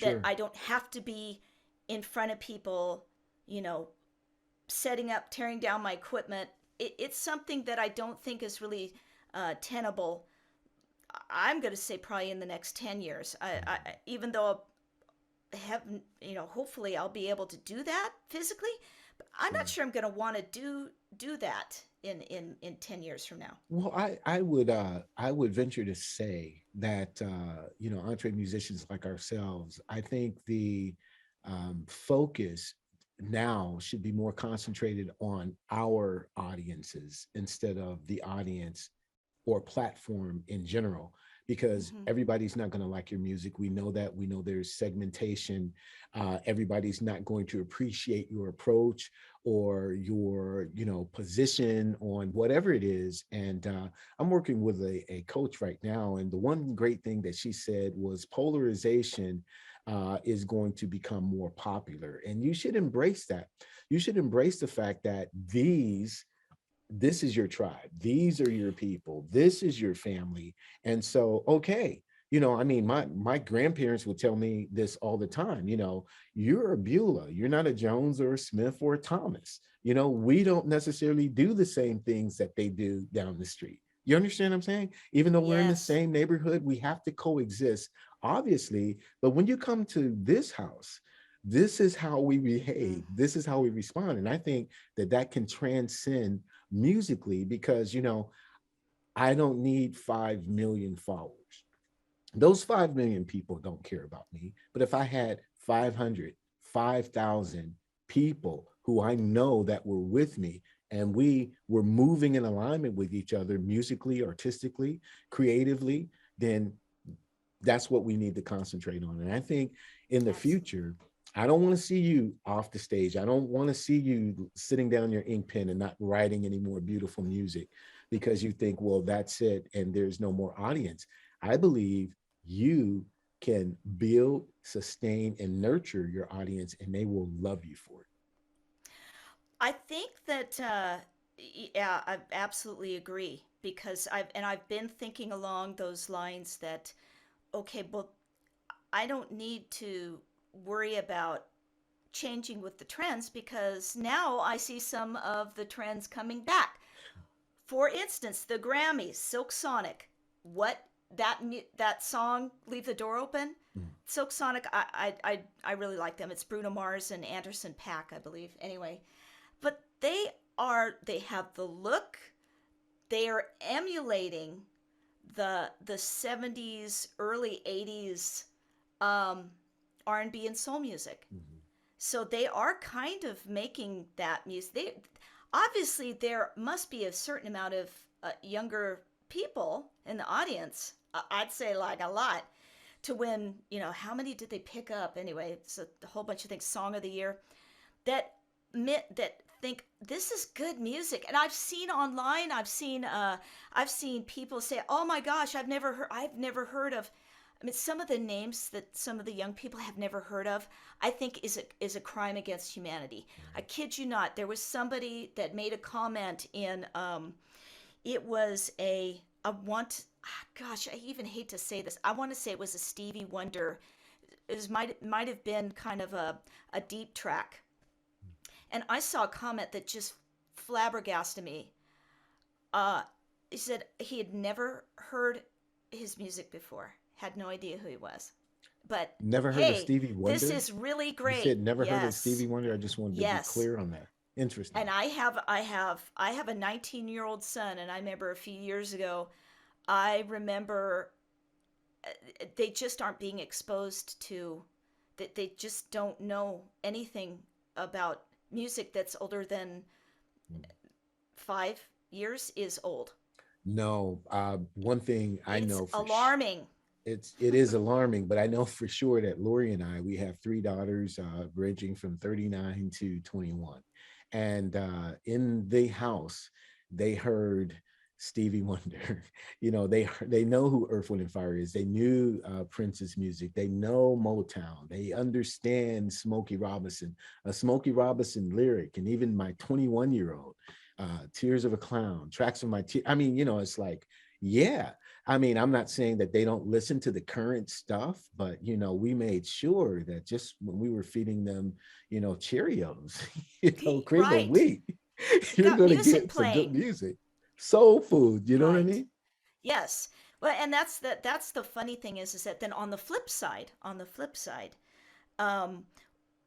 B: that
A: Sure.
B: I don't have to be in front of people, you know, setting up, tearing down my equipment. It's something that I don't think is really tenable. I'm going to say probably in the next 10 years.
A: Mhm.
B: Even though I haven't, hopefully I'll be able to do that physically, but I'm not
A: Sure.
B: sure I'm going to want to do that in 10 years from now.
A: Well, I would venture to say that entre musicians like ourselves, I think the focus now should be more concentrated on our audiences instead of the audience or platform in general, because
B: Hmm.
A: everybody's not going to like your music. We know that. We know there's segmentation. Everybody's not going to appreciate your approach or your position on whatever it is. And I'm working with a coach right now, and the one great thing that she said was polarization is going to become more popular, and you should embrace that. You should embrace the fact that this is your tribe, these are your people, this is your family. And so, okay, I mean, my grandparents would tell me this all the time. You're a Beulah, you're not a Jones or a Smith or a Thomas. We don't necessarily do the same things that they do down the street. You understand what I'm saying? Even though we're in the
B: Yes.
A: same neighborhood, we have to coexist, obviously. But when you come to this house, this is how we behave,
B: Mm.
A: this is how we respond. And I think that that can transcend musically, because I don't need 5 million followers. Those 5 million people don't care about me. But if I had 500, 5,000 people who I know that were with me, and we were moving in alignment with each other musically, artistically, creatively, then that's what we need to concentrate on. And I think in the
B: Absolutely.
A: future, I don't want to see you off the stage. I don't want to see you sitting down your ink pen and not writing any more beautiful music because you think, well, that's it and there's no more audience. I believe you can build, sustain, and nurture your audience, and they will love you for it.
B: I think that yeah, I absolutely agree because I've been thinking along those lines that okay, well, I don't need to worry about changing with the trends because now I see some of the trends coming back. For instance, the Grammys, Silk Sonic. What that song, Leave the Door Open?
A: Mm.
B: Silk Sonic, I really like them. It's Bruno Mars and Anderson Paak, I believe. Anyway, but they have the look. They are emulating the 70s, early 80s um, R&B and B and soul music.
A: Mhm.
B: So they are kind of making that music. Obviously there must be a certain amount of younger people in the audience. I'd say like a lot to win. How many did they pick up anyway? It's a whole bunch of things. Song of the year that that think this is good music. And I've seen online. I've seen people say, "Oh my gosh, I've never heard of." I mean, some of the names that some of the young people have never heard of, I think is a crime against humanity. I
A: Right.
B: kid you not. There was somebody that made a comment in it was a want gosh, I even hate to say this. I want to say it was a Stevie Wonder. Might have been kind of a deep track. And I saw a comment that just flabbergasted me. Uh, he said he had never heard his music before, had no idea who he was. But
A: Never heard of
B: hey,
A: Stevie
B: this
A: Wonder?
B: is really
A: You said
B: great.
A: never heard of
B: Yes,
A: Stevie Wonder? I just wanted to be
B: yes.
A: clear on that. Interesting.
B: And I have a 19-year-old son, and I remember a few years ago, I remember they just aren't being exposed to that they just don't know anything about music that's older than 5 years is old.
A: No, one thing I
B: It's
A: know for
B: alarming.
A: it is alarming, but I know for sure that Lori and I, we have three daughters, ranging from 39 to 21, and in the house, they heard Stevie Wonder. They know who Earth, Wind, and Fire is. They knew Prince's music. They know Motown. They understand Smokey Robinson, a Smokey Robinson lyric, and even my 21-year-old, Tears of a Clown, Tracks of My Tears. I mean, it's like, yeah. I mean, I'm not saying that they don't listen to the current stuff, but we made sure that just when we were feeding them, Cheerios, cream of
B: Right.
A: wheat,
B: You
A: you're
B: got
A: going to
B: music
A: get some good
B: playing.
A: music, soul food. You know what I
B: Right.
A: mean?
B: Yes. Well, and that's the funny thing is that then on the flip side, um,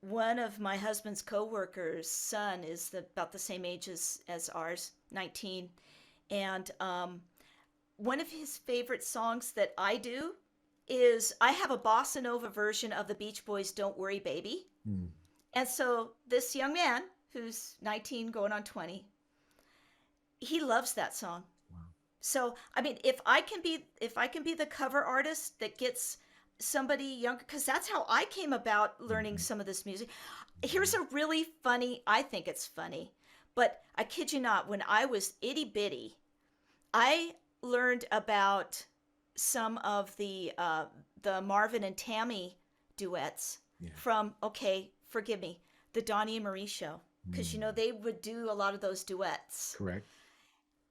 B: one of my husband's coworkers' son is about the same age as ours, 19, and one of his favorite songs that I do is I have a bossa nova version of the Beach Boys' "Don't Worry, Baby,"
A: Mm,
B: and so this young man who's 19 going on 20, he loves that song.
A: wow.
B: So, I mean, if I can be the cover artist that gets somebody younger, because that's how I came about learning
A: Mhm,
B: some of this music. Here's
A: mhm,
B: a really funny, I think it's funny, but I kid you not, when I was itty bitty, I learned about some of the Marvin and Tammy duets
A: yeah.
B: from, okay, forgive me, the Donnie and Marie show, because
A: Mm,
B: they would do a lot of those duets.
A: correct.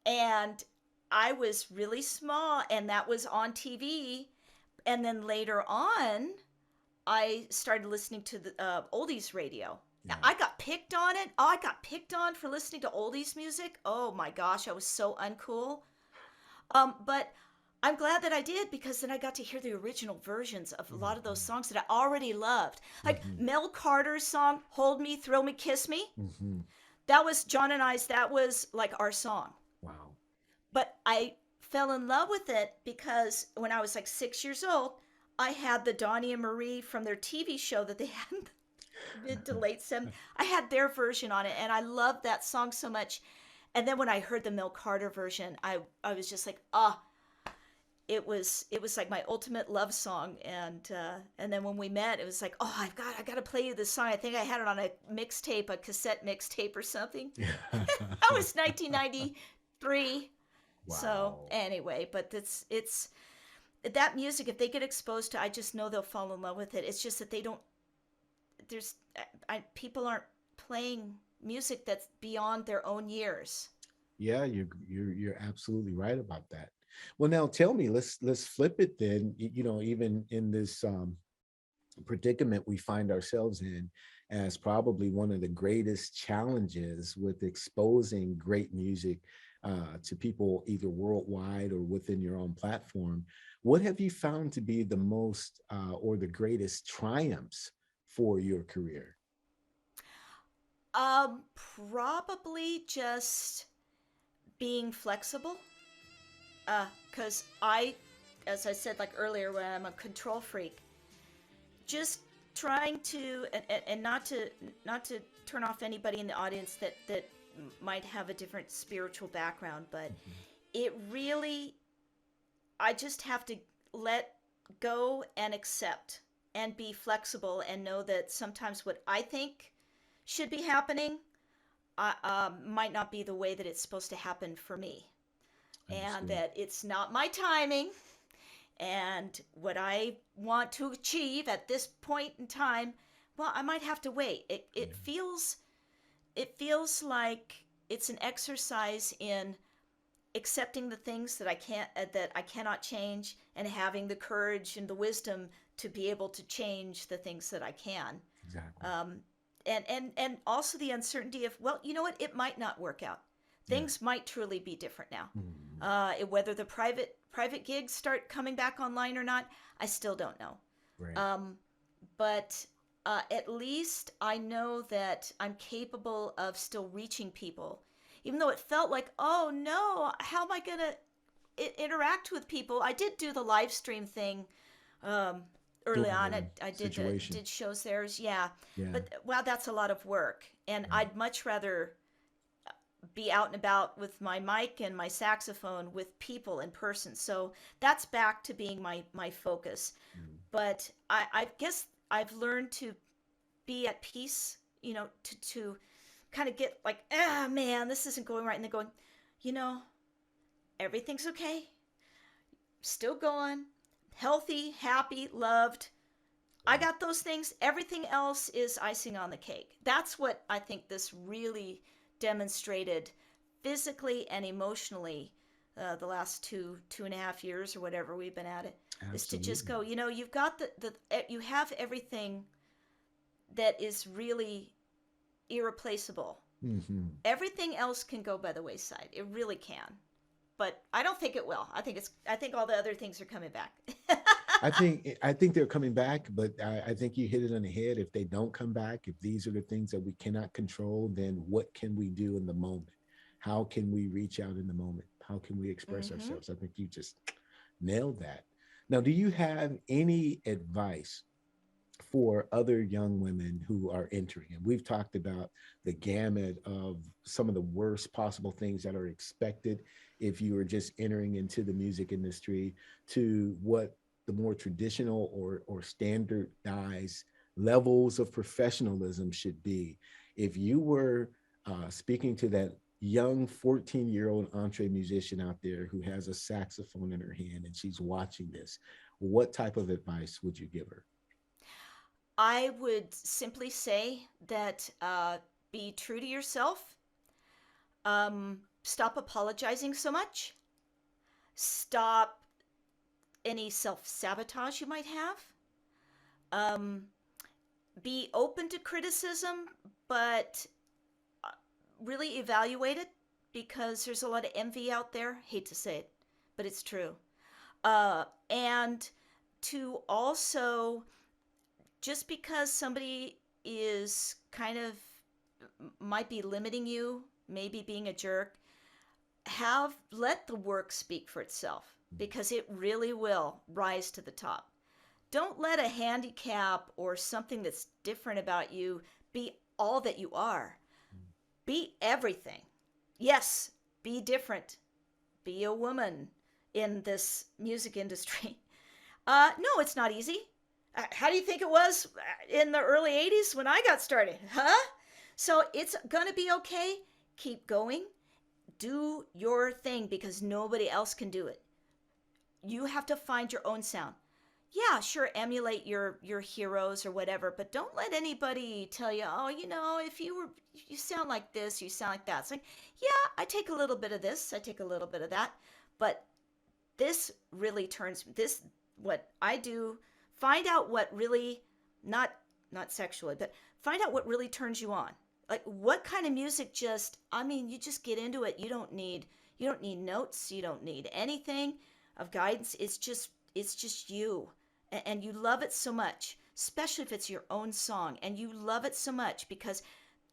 B: And I was really small, and that was on TV. And then later on, I started listening to the oldies radio. Now,
A: Yeah.
B: I got picked on it. Oh, I got picked on for listening to oldies music. Oh my gosh, I was so uncool. But I'm glad that I did, because then I got to hear the original versions of a lot of those
A: Mhm,
B: songs that I already loved. Like
A: mhm,
B: Mel Carter's song, Hold Me, Thrill Me, Kiss Me.
A: mhm.
B: That was John and I's, that was like our song.
A: Wow.
B: But I fell in love with it because when I was like 6 years old, I had the Donnie and Marie from their TV show that they had in the mid to late 70s. I had their version on it, and I loved that song so much. And then when I heard the Mel Carter version, I was just like, ah, it was like my ultimate love song. And then when we met, it was like, oh, I got to play you this song. I think I had it on a mixtape, a cassette mixtape or something. That was 1993. So
A: Wow.
B: anyway, but it's that music. If they get exposed to, I just know they'll fall in love with it. It's just that they don't. There's, people aren't playing music that's beyond their own years.
A: Yeah, you're absolutely right about that. Well, now tell me, let's flip it then. Even in this predicament we find ourselves in, as probably one of the greatest challenges with exposing great music to people either worldwide or within your own platform. What have you found to be the most or the greatest triumphs for your career?
B: Probably just being flexible. Because as I said like earlier, when I'm a control freak, just trying to and not to turn off anybody in the audience that might have a different spiritual background, but
A: Mhm.
B: it really, I just have to let go and accept and be flexible and know that sometimes what I think should be happening might not be the way that it's supposed to happen for me, and
A: Understood.
B: that it's not my timing, And what I want to achieve at this point in time, well, I might have to wait. It feels like it's an exercise in accepting the things that I cannot change, and having the courage and the wisdom to be able to change the things that I can.
A: Exactly.
B: And also the uncertainty of, well, you know what, it might not work out.
A: Yeah.
B: Things might truly be different now.
A: Mm-hmm.
B: Whether the private gigs start coming back online or not, I still don't know.
A: Right.
B: But at least I know that I'm capable of still reaching people, even though it felt like, oh no, how am I gonna interact with people? I did do the live stream thing um, early
A: During
B: on.
A: the
B: I
A: situation.
B: did shows there, yeah,
A: Yeah.
B: but wow, that's a lot of work, and
A: Right.
B: I'd much rather be out and about with my mic and my saxophone with people in person. So that's back to being my focus.
A: Mm.
B: But I guess I've learned to be at peace, to kind of get like, ah, man, this isn't going right. And then going, you know, everything's okay. Still going, healthy, happy, loved. I got those things. Everything else is icing on the cake. That's what I think this really demonstrated physically and emotionally the last 2.5 years or whatever we've been at it, is to just
A: Absolutely.
B: go, you've got you have everything that is really irreplaceable.
A: Mm-hmm.
B: Everything else can go by the wayside. It really can. But I don't think it will. I think all the other things are coming back.
A: I think they're coming back, but I think you hit it on the head. If they don't come back, if these are the things that we cannot control, then what can we do in the moment? How can we reach out in the moment? How can we express
B: Mm-hmm.
A: ourselves? I think you just nailed that. Now, do you have any advice for other young women who are entering? And we've talked about the gamut of some of the worst possible things that are expected if you are just entering into the music industry, to what the more traditional or standardized levels of professionalism should be. If you were speaking to that young 14-year-old entre musician out there who has a saxophone in her hand and she's watching this, what type of advice would you give her?
B: I would simply say that be true to yourself. Stop apologizing so much. Stop any self sabotage you might have. Um, be open to criticism, but really evaluate it, because there's a lot of envy out there. Hate to say it, but it's true. And to also, just because somebody is kind of might be limiting you, maybe being a jerk, let the work speak for itself, because it really will rise to the top. Don't let a handicap or something that's different about you be all that you are. Be everything. Yes, be different. Be a woman in this music industry. No, it's not easy. How do you think it was in the early 80s when I got started? Huh? So it's going to be okay. Keep going. Do your thing, because nobody else can do it. You have to find your own sound. Yeah, sure, emulate your heroes or whatever, but don't let anybody tell you, oh, if you sound like this, you sound like that. It's like, yeah, I take a little bit of this, I take a little bit of that, but this really turns this what I do. Find out what really, not sexually, but find out what really turns you on. Like, what kind of music you just get into it. You don't need notes, you don't need anything of guidance. It's just you, and you love it so much, especially if it's your own song, and you love it so much because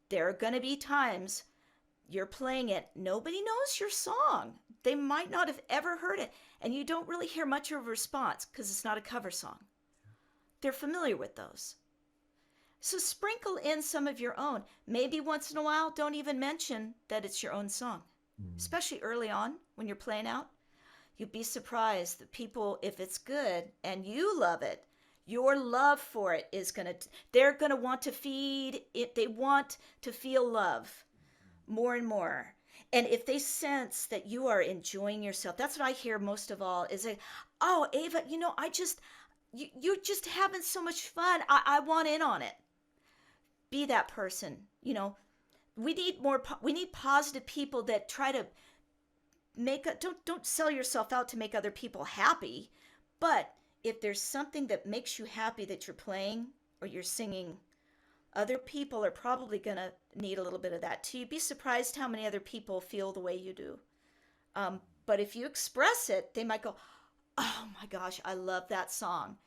B: there are going to be times you're playing it, nobody knows your song, they might not have ever heard it, and you don't really hear much of a response because it's not a cover song. They're familiar with those. So sprinkle in some of your own. Maybe once in a while, don't even mention that it's your own song,
A: Mm.
B: especially early on when you're playing out. You'd be surprised that people, if it's good and you love it, your love for it they're gonna want to feed it. They want to feel love more and more. And if they sense that you are enjoying yourself, that's what I hear most of all is like, oh, Ava, you're just having so much fun. I want in on it. Be that person. We need positive people that try to don't sell yourself out to make other people happy. But if there's something that makes you happy that you're playing or you're singing, other people are probably going to need a little bit of that too. You'd be surprised how many other people feel the way you do. But if you express it, they might go, oh my gosh, I love that song.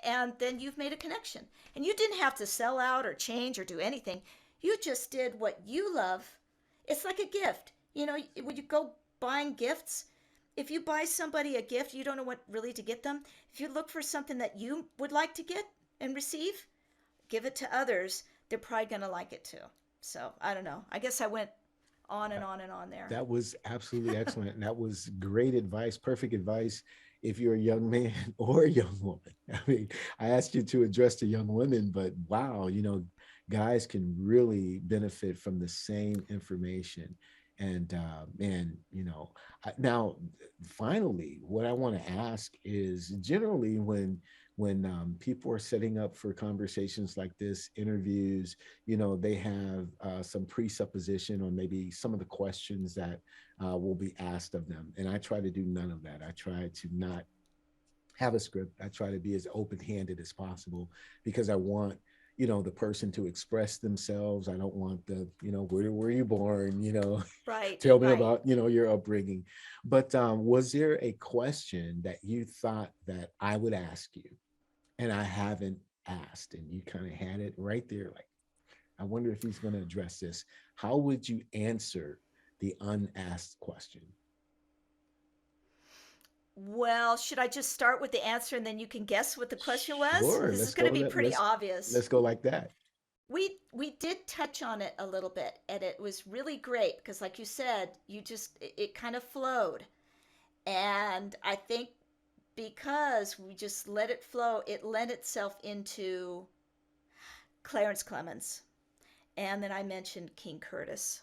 B: And then you've made a connection. And you didn't have to sell out or change or do anything. You just did what you love. It's like a gift. When you go buying gifts, if you buy somebody a gift, you don't know what really to get them. If you look for something that you would like to get and receive, give it to others. They're probably going to like it too. So I don't know. I guess I went on and on and on there.
A: That was absolutely excellent. And that was great advice, perfect advice if you're a young man or a young woman. I mean, I asked you to address the young women, but wow, guys can really benefit from the same information. And man, now finally, what I want to ask is generally when people are setting up for conversations like this, interviews, they have some presupposition on maybe some of the questions that will be asked of them. And I try to do none of that. I try to not have a script. I try to be as open-handed as possible because I want the person to express themselves. I don't want where were you born,
B: Right.
A: tell me
B: right.
A: about, your upbringing. But was there a question that you thought that I would ask you and I haven't asked and you kind of had it right there? Like, I wonder if he's going to address this. How would you answer the unasked question?
B: Well, should I just start with the answer and then you can guess what the question was?
A: Sure,
B: This is
A: let's
B: going
A: go.
B: to be pretty obvious.
A: Let's go like that.
B: We did touch on it a little bit, and it was really great because, like you said, it kind of flowed, and I think because we just let it flow, it lent itself into Clarence Clemens, and then I mentioned King Curtis,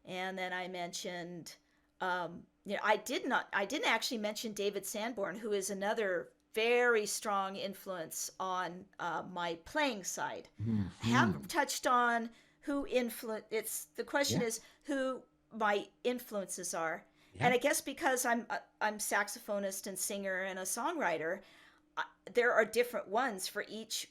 B: and then I mentioned, I didn't actually mention David Sanborn, who is another very strong influence on my playing side. I
A: Mm-hmm.
B: haven't touched on who influence. The question
A: Yeah,
B: is who my influences are,
A: yeah.
B: and I guess because I'm saxophonist and singer and a songwriter, there are different ones for each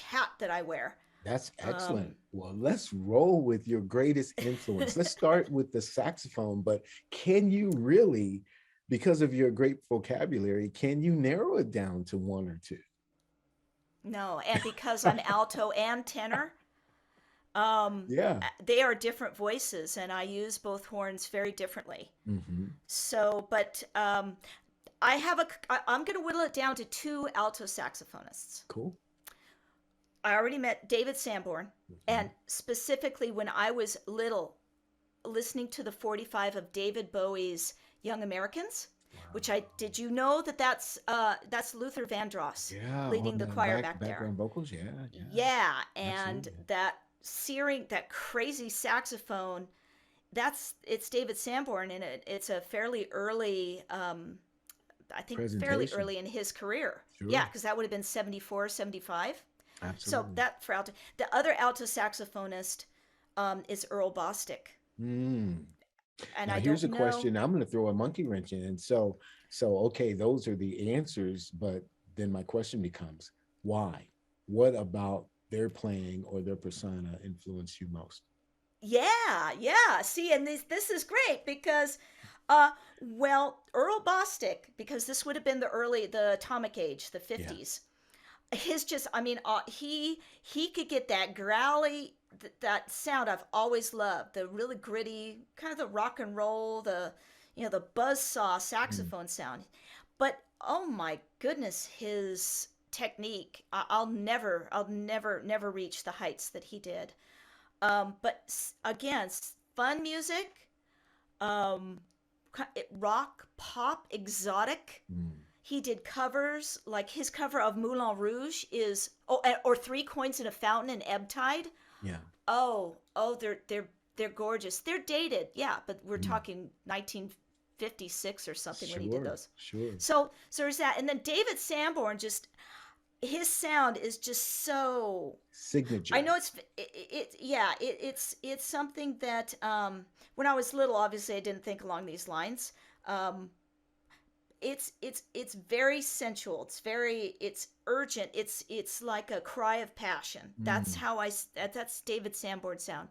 B: hat that I wear.
A: That's
B: Um,
A: excellent. Well, let's roll with your greatest influence. Let's start with the saxophone, but can you really, because of your great vocabulary, can you narrow it down to one or two?
B: no, and because I'm alto and tenor, um,
A: Yeah.
B: they are different voices, and I use both horns very differently.
A: Hmm.
B: So, but I'm going to whittle it down to two alto saxophonists.
A: Cool.
B: I already met David Sanborn,
A: Hmm.
B: and specifically when I was little, listening to the 45 of David Bowie's Young Americans, which I
A: Wow.
B: did you know that's Luther Vandross
A: Yeah,
B: leading
A: on
B: the
A: the
B: choir back there.
A: background vocals. Yeah, yeah,
B: Yeah, and
A: absolutely.
B: that searing, that crazy saxophone, it's David Sanborn, and it's a fairly early, I think fairly
A: Presentation.
B: early in his career. Yeah,
A: Sure.
B: because that would have been 74, 75. So
A: Absolutely.
B: that for alto. The other alto saxophonist is Earl Bostick,
A: Mm.
B: and
A: Now
B: I
A: here's
B: don't
A: a
B: know.
A: question. I'm going to throw a monkey wrench in. And so okay, those are the answers, but then my question becomes, why? What about their playing or their persona influenced you most?
B: Yeah, yeah. See, and this is great because, uh, well, Earl Bostick, because this would have been the Atomic Age, the
A: Yeah.
B: 50s. His just, I mean, he could get that growly, that sound I've always loved, the really gritty, kind of the rock and roll, the buzz saw
A: Mm.
B: saxophone sound. But oh my goodness, his technique, I'll never reach the heights that he did. But again, fun music, um, rock, pop, exotic.
A: Mm.
B: He did covers, like his cover of Moulin Rouge is, or Three Coins in a Fountain and Ebb Tide.
A: Yeah.
B: Oh, they're They're gorgeous. They're dated, yeah, but we're
A: Mm.
B: talking 1956 or something when he did
A: Sure,
B: those.
A: sure.
B: So there's that, and then David Sanborn, just his sound is just so. I
A: Signature.
B: know it's something that when I was little, obviously I didn't think along these lines. Um, it's very sensual. It's urgent. It's like a cry of passion. That's
A: Mm.
B: how that's David Sanborn sound.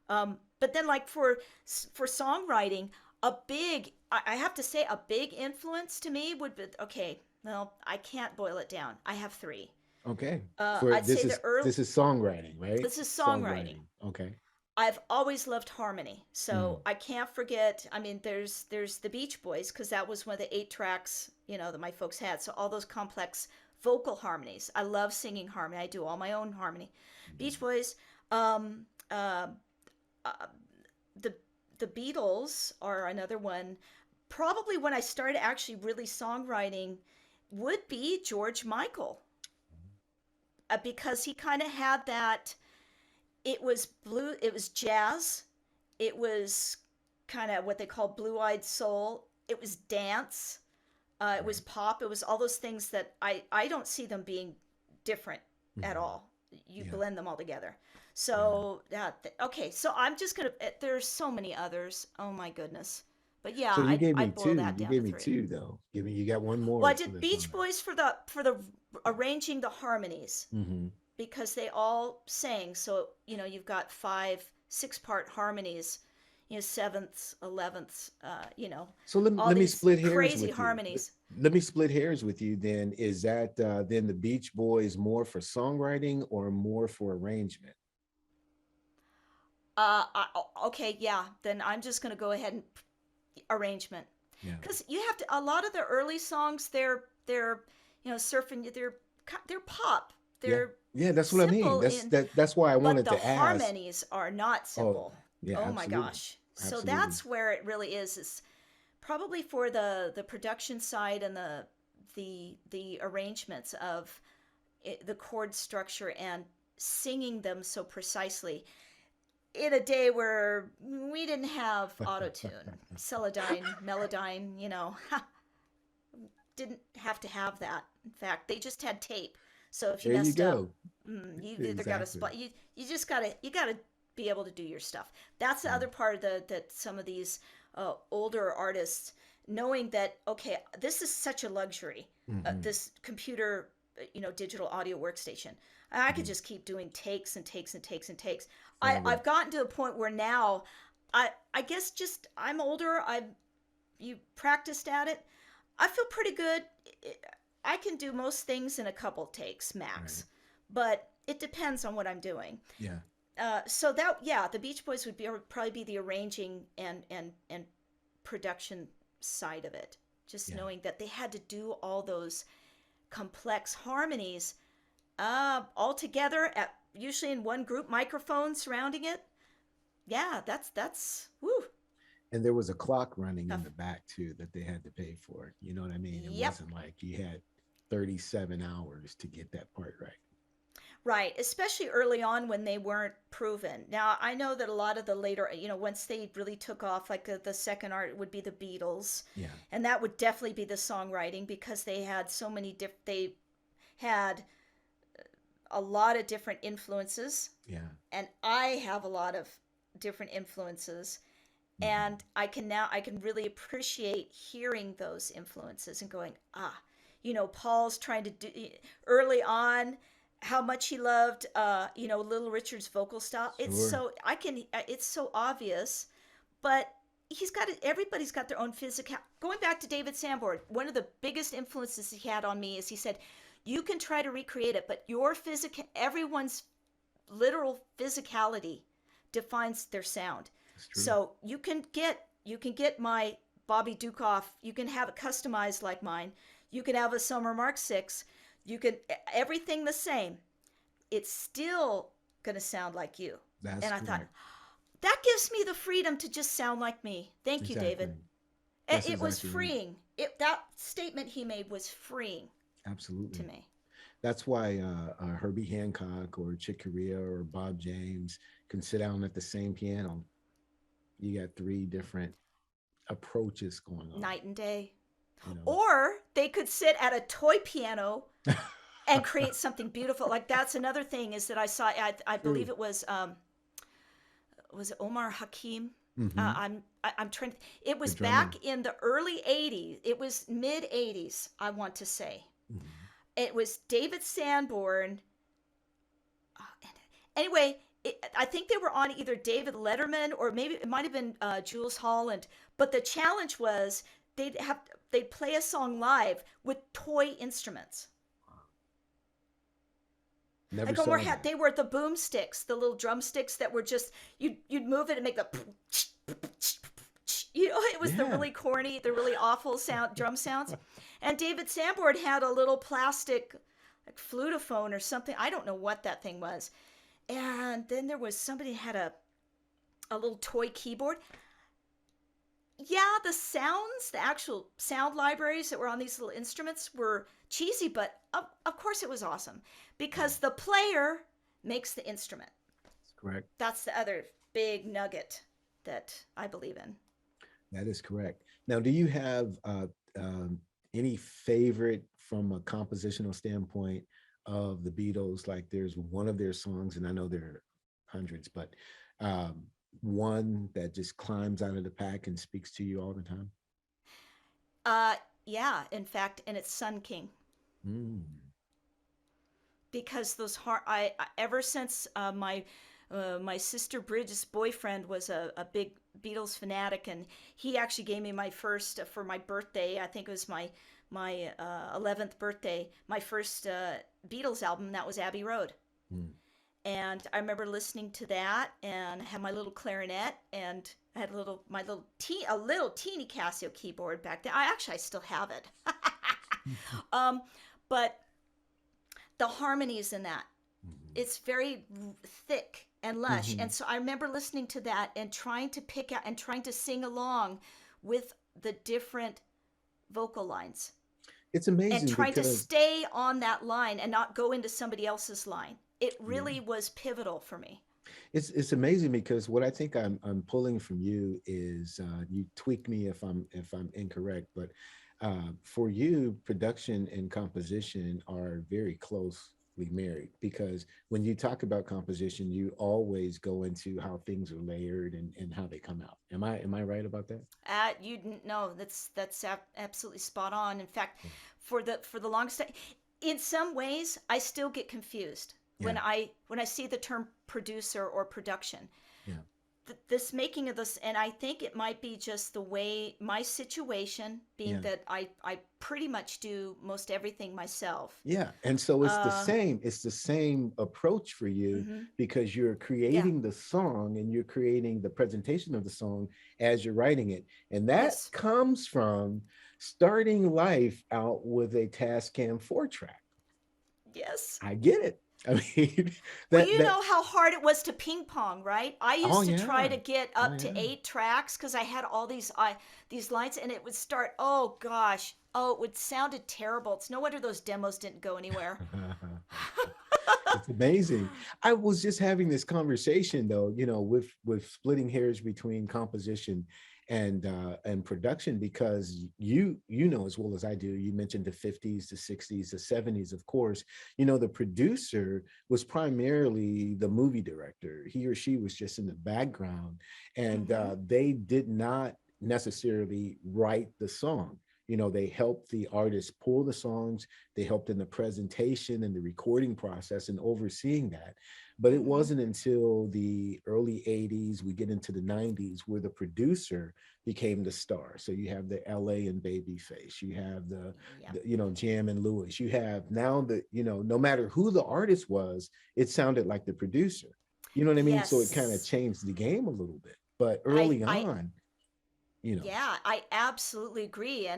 B: But then like for songwriting, I have to say a big influence to me would be, okay. Well, I can't boil it down. I have three.
A: Okay. For
B: I'd say the early.
A: this is songwriting, right?
B: This is songwriting.
A: Songwriting. Okay.
B: I've always loved harmony,
A: Mm.
B: so I can't forget. I mean, there's the Beach Boys, because that was one of the 8 tracks, that my folks had. So all those complex vocal harmonies. I love singing harmony. I do all my own harmony. Beach Boys. Um, uh, uh, the the Beatles are another one. Probably when I started actually really songwriting would be George Michael, because he kind of had that. It was blue. It was jazz. It was kind of what they call blue-eyed soul. It was dance. It was
A: Right.
B: pop. It was all those things that I don't see them being different at
A: Hmm.
B: all. You
A: Yeah.
B: blend them all together.
A: Yeah.
B: So okay. So I'm just gonna. There's so many others. Oh my goodness. But yeah,
A: So you gave me
B: I'd boil
A: two.
B: that
A: You
B: down to
A: gave me
B: three.
A: two though. Give me you got one
B: Well, I
A: more for
B: did
A: this one.
B: Beach Boys for the arranging the harmonies,
A: Mm-hmm.
B: because they all sang. So, you've got 5 6 part harmonies, sevenths, 11ths,
A: So
B: all
A: let me
B: these
A: split hairs
B: crazy
A: with you.
B: harmonies.
A: Let me split hairs with you then. Is that then the Beach Boys more for songwriting or more for arrangement?
B: Okay, yeah, then I'm just going to go ahead and arrangement.
A: Yeah.
B: Because you have to, a lot of the early songs, they're, surfing, they're pop.
A: Yeah.
B: They're
A: Yeah, that's what I mean.
B: simple
A: That's why I
B: but
A: wanted
B: the
A: to ask.
B: harmonies are not
A: Oh,
B: simple.
A: yeah,
B: Oh my
A: absolutely.
B: gosh. So
A: Absolutely.
B: that's where it really is probably for the production side and the arrangements of the chord structure and singing them so precisely in a day where we didn't have auto-tune, celodyne, melodyne, didn't have to have that. In fact, they just had tape. So if you
A: There you
B: messed up,
A: go.
B: you either got to
A: Exactly.
B: spot. You just gotta be able to do your stuff. That's the
A: Yeah.
B: other part of that some of these older artists, knowing that, okay, this is such a luxury.
A: Hmm.
B: This computer, digital audio workstation. I could
A: Hmm.
B: just keep doing takes and takes and takes and takes.
A: Forever.
B: I've gotten to the point where now, I guess just I'm older. You practiced at it. I feel pretty good. I can do most things in a couple takes
A: Right.
B: max, but it depends on what I'm doing.
A: Yeah.
B: So that, yeah, the Beach Boys would probably be the arranging and production side of it. Just
A: Yeah.
B: knowing that they had to do all those complex harmonies all together at usually in one group microphone surrounding it. Yeah, that's woo
A: And there was a clock running in
B: tough.
A: the back too that they had to pay for. You know what I mean? It
B: Yep.
A: wasn't like you had 37 hours to get that part right.
B: Right, especially early on when they weren't proven. Now, I know that a lot of the later, once they really took off, like the second art would be the Beatles,
A: Yeah.
B: and that would definitely be the songwriting, because they had so many they had a lot of different influences,
A: Yeah.
B: and I have a lot of different influences,
A: Hmm.
B: and I can really appreciate hearing those influences and going, Paul's trying to do early on how much he loved Little Richard's vocal style. It's
A: Sure.
B: so I can it's so obvious, but everybody's got their own physical. Going back to David Sanborn, one of the biggest influences he had on me is he said, you can try to recreate it, but everyone's literal physicality defines their sound.
A: That's true.
B: So you can get my Bobby Dukoff. You can have it customized like mine. You can have a Summer Mark 6. You can everything the same. It's still gonna sound like you.
A: That's
B: And I thought,
A: correct.
B: that gives me the freedom to just sound like me. Thank you, David.
A: Exactly. That's
B: It was
A: exactly right.
B: freeing. That statement he made was freeing to
A: Absolutely.
B: me.
A: That's why Herbie Hancock or Chick Corea or Bob James can sit down at the same piano you got three different approaches going on,
B: Night and day.
A: you know.
B: Or they could sit at a toy piano and create something beautiful. Like that's another thing is that I saw. I believe
A: True.
B: it was it Omar Hakim.
A: Mm-hmm.
B: I'm trying. It
A: The
B: was
A: drummer.
B: back in the early '80s. It was mid '80s. I want to say
A: Mm-hmm.
B: it was David Sanborn. Anyway, I think they were on either David Letterman or maybe it might have been Jules Holland. But the challenge was they'd play a song live with toy instruments.
A: Never
B: Like
A: saw
B: Omar
A: that.
B: they were the boomsticks, the little drumsticks that were just you'd move it and make the it was the
A: Yeah.
B: really corny, the really awful drum sounds. And David Sanborn had a little plastic like flutophone or something. I don't know what that thing was. And then there was somebody had a little toy keyboard. Yeah, the sounds, the actual sound libraries that were on these little instruments were cheesy, but of course it was awesome because the player makes the instrument.
A: That's correct.
B: That's the other big nugget that I believe in.
A: That is correct. Now, do you have any favorite from a compositional standpoint of the Beatles? Like, there's one of their songs, and I know there are hundreds, but um, one that just climbs out of the pack and speaks to you all the time.
B: Uh, yeah, in fact, and it's Sun King
A: Mm.
B: because those ever since my sister Bridget's boyfriend was a big Beatles fanatic, and he actually gave me my first for my birthday. I think it was my 11th birthday. My first Beatles album that was Abbey Road,
A: Mm.
B: and I remember listening to that and I had my little clarinet and I had a little teeny Casio keyboard back then. I still have it. um, but the harmonies in that it's very thick and lush.
A: Mm-hmm.
B: And so I remember listening to that and trying to pick out and trying to sing along with the different vocal lines
A: It's
B: and
A: amazing
B: trying to
A: because
B: stay on that line and not go into somebody else's line. It
A: yeah,
B: really was pivotal for me.
A: it's amazing because what I think I'm pulling from you is you tweak me if I'm incorrect, but for you, production and composition are very closely married because when you talk about composition, you always go into how things are layered and how they come out. Am I right about that?
B: You didn't know that's absolutely spot on. In fact, for the longest time, in some ways, I still get confused
A: Yeah,
B: when I see the term producer or production.
A: yeah,
B: This making of this, and I think it might be just the way my situation being
A: yeah.
B: that I pretty much do most everything myself.
A: Yeah. And so
B: Uh,
A: it's the same approach for you
B: mm-hmm.
A: because you're
B: Yeah.
A: creating the song and you're creating the presentation of the song as you're writing it. And that
B: Yes.
A: comes from starting life out with a Tascam 4 track.
B: Yes.
A: I get it. I mean,
B: Well,
A: that
B: you
A: that
B: know how hard it was to ping pong, right? I
A: oh
B: used to try
A: yeah.
B: to get
A: Oh
B: up to
A: yeah.
B: 8 tracks because I had all these lines, and it would start. Oh gosh, oh it would sounded terrible. It's no wonder those demos didn't go anywhere.
A: It's amazing. I was just having this conversation though, with splitting hairs between composition and production because you know as well as I do. You mentioned the 50s, the 60s, the 70s, of course. The producer was primarily the movie director. He or she was just in the background, and
B: Mm-hmm.
A: they did not necessarily write the song. They helped the artists pull the songs, they helped in the presentation and the recording process and overseeing that. But it
B: Mm-hmm.
A: wasn't until the early 80s, we get into the 90s, where the producer became the star. So you have the LA and Babyface, you have
B: Yep.
A: Jam and Lewis, you have now no matter who the artist was, it sounded like the producer. You know what I mean? So it kind of
B: Yes.
A: changed the game a little bit. But
B: I
A: early
B: I
A: on, you know,
B: yeah, I absolutely agree.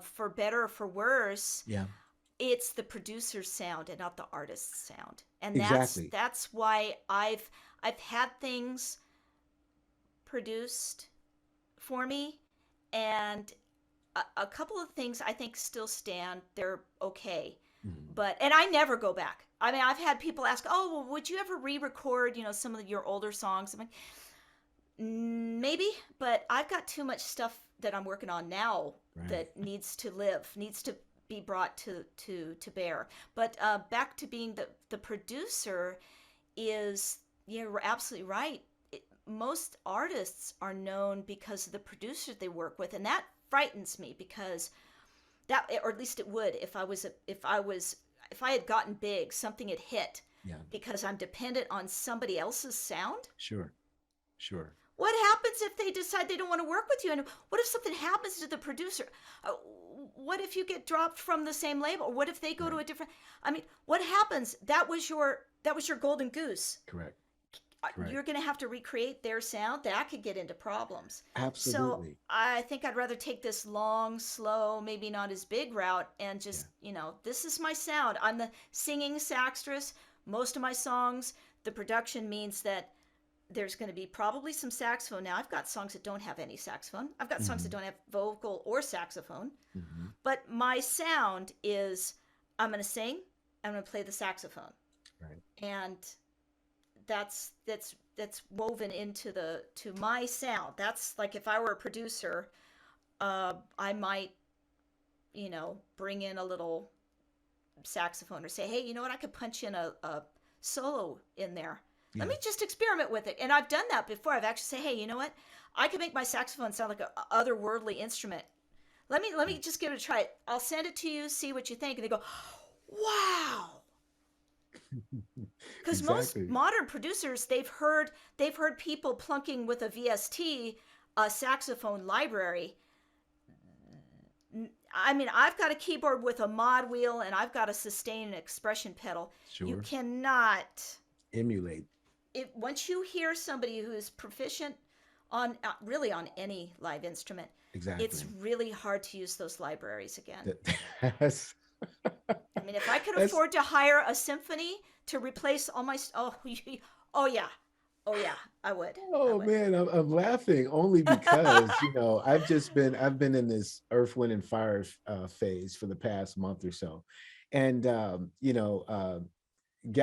B: For better or for worse,
A: yeah,
B: it's the producer's sound and not the artist's sound. And
A: exactly.
B: that's why I've had things produced for me, and a couple of things I think still stand. They're okay,
A: Mhm.
B: but I never go back. I mean, I've had people ask, "Oh, well, would you ever re-record, some of your older songs?" I'm like, Maybe, but I've got too much stuff that I'm working on now
A: Right.
B: that needs to live, needs to be brought to bear. But back to being the producer is, yeah, you're absolutely right. Most artists are known because of the producers they work with, and that frightens me because that, or at least it would if I had gotten big, something had hit
A: Yeah.
B: because I'm dependent on somebody else's sound.
A: Sure. Sure.
B: What happens if they decide they don't want to work with you? And what if something happens to the producer? Uh, what if you get dropped from the same label? What if they go to
A: Right.
B: a different? I mean, what happens? That was your golden goose.
A: Correct. Correct.
B: You're going to have to recreate their sound. That could get into problems. So
A: Absolutely.
B: I think I'd rather take this long, slow, maybe not as big route and
A: Yeah.
B: just, this is my sound. I'm the singing saxtress. Most of my songs, the production means that there's going to be probably some saxophone. Now, I've got songs that don't have any saxophone. I've got songs that
A: Hmm.
B: don't have vocal or saxophone.
A: Hmm.
B: But my sound is I'm going to sing, I'm going to play the saxophone.
A: Right.
B: And that's woven into the to my sound. That's like if I were a producer, I might, bring in a little saxophone or say, hey, you know what? I could punch in a solo in there. Let
A: Yeah.
B: me just experiment with it. And I've done that before. I've actually say, hey, you know what? I can make my saxophone sound like a otherworldly instrument. Let me
A: Right.
B: just give it a try. I'll send it to you, see what you think. And they go, wow. Because most
A: Exactly.
B: modern producers, they've heard people plunking with a VST, a saxophone library. I mean, I've got a keyboard with a mod wheel and I've got a sustain and expression pedal. You
A: Sure.
B: cannot,
A: Emulate.
B: once you hear somebody who is proficient on really on any live instrument, it's
A: Exactly.
B: really hard to use those libraries again.
A: That's
B: I mean, if I could
A: that's
B: afford to hire a symphony to replace all my oh yeah, oh yeah, I would, I
A: oh
B: would.
A: man, I'm laughing only because I've been in this Earth, Wind, and Fire phase for the past month or so, and got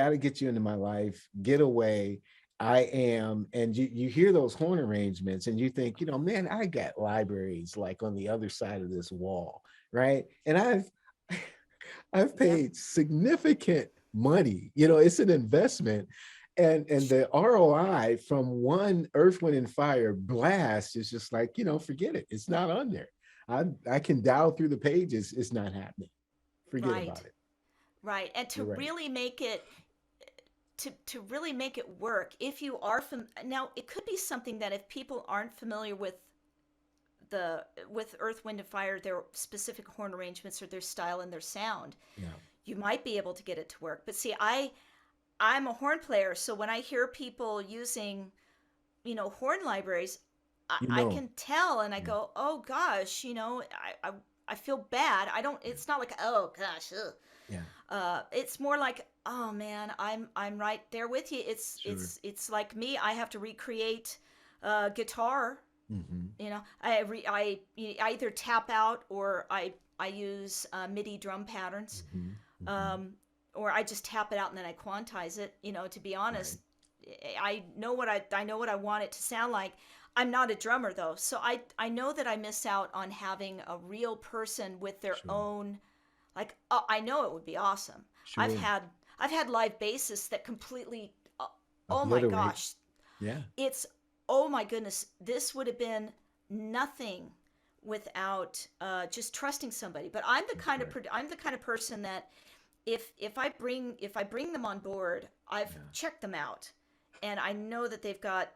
A: to get you into my life, get away. I am, and you hear those horn arrangements, and you think, man, I got libraries like on the other side of this wall, right? And I've
B: Yep.
A: paid significant money. It's an investment. And the ROI from one Earth, Wind, and Fire blast is just like, forget it. It's not on there. I can dial through the pages. It's not happening. Forget
B: Right,
A: about it.
B: right. And to
A: You're right.
B: really make it to really make it work, if you are now, it could be something that if people aren't familiar with Earth, Wind, and Fire, their specific horn arrangements or their style and their sound,
A: Yeah.
B: you might be able to get it to work. But see, I'm a horn player, so when I hear people using, horn libraries, I,
A: You
B: I
A: know.
B: can tell, and I
A: Yeah.
B: go, oh gosh, I feel bad. I don't.
A: Yeah.
B: It's not like, oh gosh, ugh.
A: Yeah.
B: It's more like, oh man, I'm right there with you. It's
A: Sure.
B: it's it's like me. I have to recreate guitar.
A: Hmm.
B: I either tap out or I use MIDI drum patterns,
A: Hmm. Hmm.
B: um, or I just tap it out and then I quantize it. To be
A: Right.
B: honest, I know what I want it to sound like. I'm not a drummer though, so I know that I miss out on having a real person with their
A: Sure.
B: own, like, I know it would be awesome. I've
A: Sure.
B: had I've had live bassists that completely, oh my
A: Obliterate.
B: gosh,
A: Yeah.
B: it's, oh my goodness, this would have been nothing without just trusting somebody. But
A: That's right.
B: I'm the kind of person that if I bring them on board, I've
A: Yeah.
B: checked them out, and I know that they've got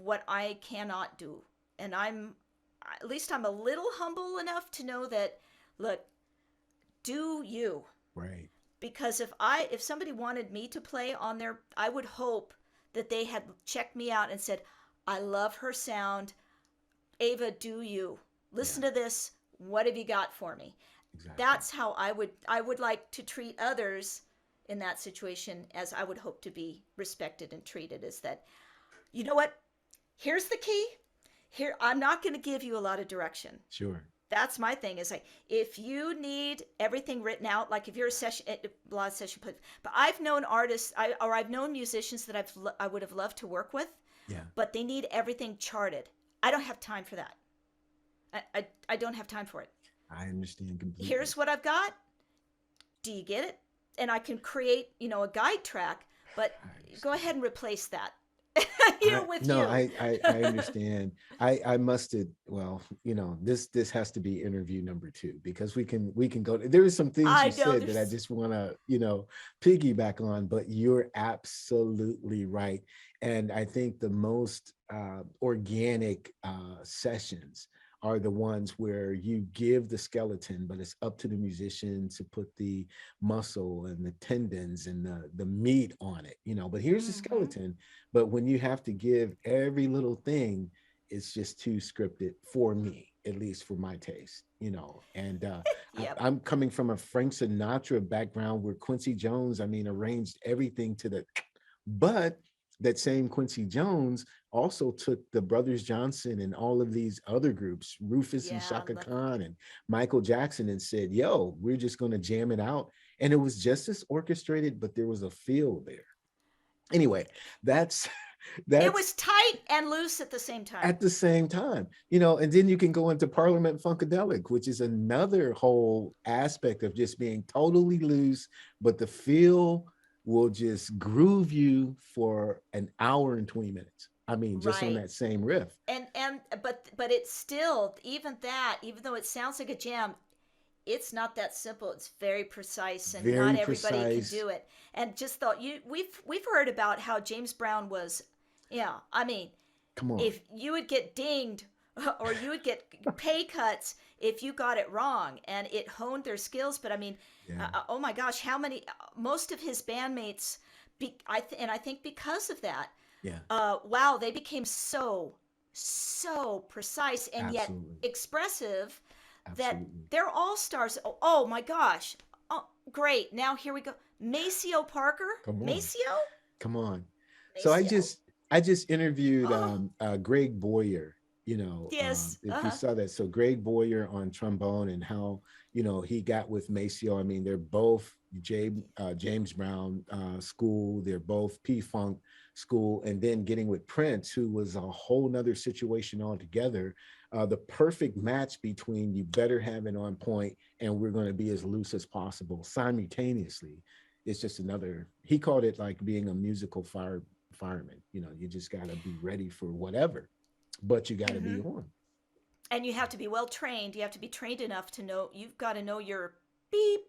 B: what I cannot do, and at least I'm a little humble enough to know that, look, do you,
A: Right.
B: because if somebody wanted me to play on their, I would hope that they had checked me out and said, I love her sound. Ava, do you
A: Yeah.
B: listen to this? What have you got for me?
A: Exactly.
B: That's how I would like to treat others in that situation, as I would hope to be respected and treated, is that, you know what? Here's the key. Here, I'm not going to give you a lot of direction.
A: Sure.
B: That's my thing, is like, if you need everything written out, like if you're a lot of session, but I've known artists, or I've known musicians that I would have loved to work with,
A: Yeah.
B: but they need everything charted. I don't have time for that. I don't have time for it.
A: I understand completely.
B: Here's what I've got. Do you get it? And I can create, a guide track, but
A: I
B: go
A: understand.
B: ahead and replace that,
A: I
B: with
A: no,
B: you.
A: I understand. I must have, well, this has to be interview number two, because we can go. There are some things
B: I
A: you
B: know
A: said that I
B: there's,
A: just want to, piggyback on, but you're absolutely right. And I think the most organic sessions are the ones where you give the skeleton, but it's up to the musician to put the muscle and the tendons and the meat on it, but here's the
B: mm-hmm.
A: skeleton. But when you have to give every little thing, it's just too scripted for me, at least for my taste, And
B: Yep.
A: I'm coming from a Frank Sinatra background where Quincy Jones, I mean, arranged everything to the, but that same Quincy Jones also took the Brothers Johnson and all of these other groups, Rufus and
B: Yeah.
A: Shaka Khan and Michael Jackson, and said, yo, we're just going to jam it out. And it was just as orchestrated, but there was a feel there. Anyway, that's
B: It
A: that's
B: was tight and loose at the same time.
A: at the same time, and then you can go into Parliament Funkadelic, which is another whole aspect of just being totally loose, but the feel will just groove you for an hour and 20 minutes. I mean, just on
B: Right.
A: that same riff.
B: And but it's still, even that, even though it sounds like a jam, it's not that simple. It's very precise, and not
A: Very
B: everybody can
A: precise.
B: do it. And just thought, we've heard about how James Brown was, yeah, I mean,
A: Come on.
B: if you would get dinged or you would get pay cuts if you got it wrong, and it honed their skills. But I mean,
A: Yeah.
B: oh my gosh, how many, most of his bandmates, and I think because of that,
A: Yeah.
B: wow, they became so precise and yet
A: Absolutely.
B: expressive, that
A: Absolutely.
B: they're all stars. Oh my gosh. Oh, great. Now here we go. Maceo Parker.
A: Come on.
B: Maceo.
A: Come on. So I
B: Maceo.
A: just I just interviewed
B: Oh
A: Greg Boyer,
B: yes.
A: if you saw that. So Greg Boyer on trombone, and how, he got with Maceo. I mean, they're both James Brown school. They're both P-Funk school. And then getting with Prince, who was a whole nother situation altogether. The perfect match between you better have it on point, and we're going to be as loose as possible simultaneously. It's just another, he called it like being a musical fireman. You just got to be ready for whatever, but you got to be
B: Mm-hmm.
A: on.
B: And you have to be well trained. You have to be trained enough to know. You've got to know your beep.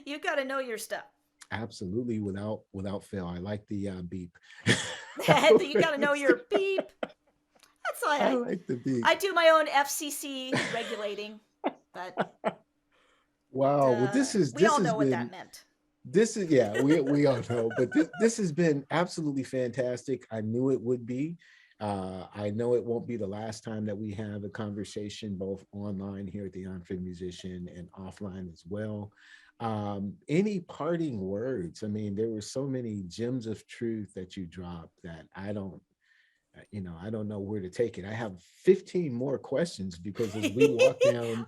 B: You've got to know your stuff.
A: Absolutely, without fail. I like the beep.
B: You got to know your beep. That's why
A: I
B: I
A: like the beep.
B: I do my own FCC regulating, but
A: Wow. Well,
B: we
A: this
B: all
A: has
B: know what that
A: been,
B: meant.
A: yeah, we all know, but this has been absolutely fantastic. I knew it would be. I know it won't be the last time that we have a conversation, both online here at the Unfit Musician and offline as well. Any parting words? I mean, there were so many gems of truth that you dropped that I don't know where to take it. I have 15 more questions, because as we walk down,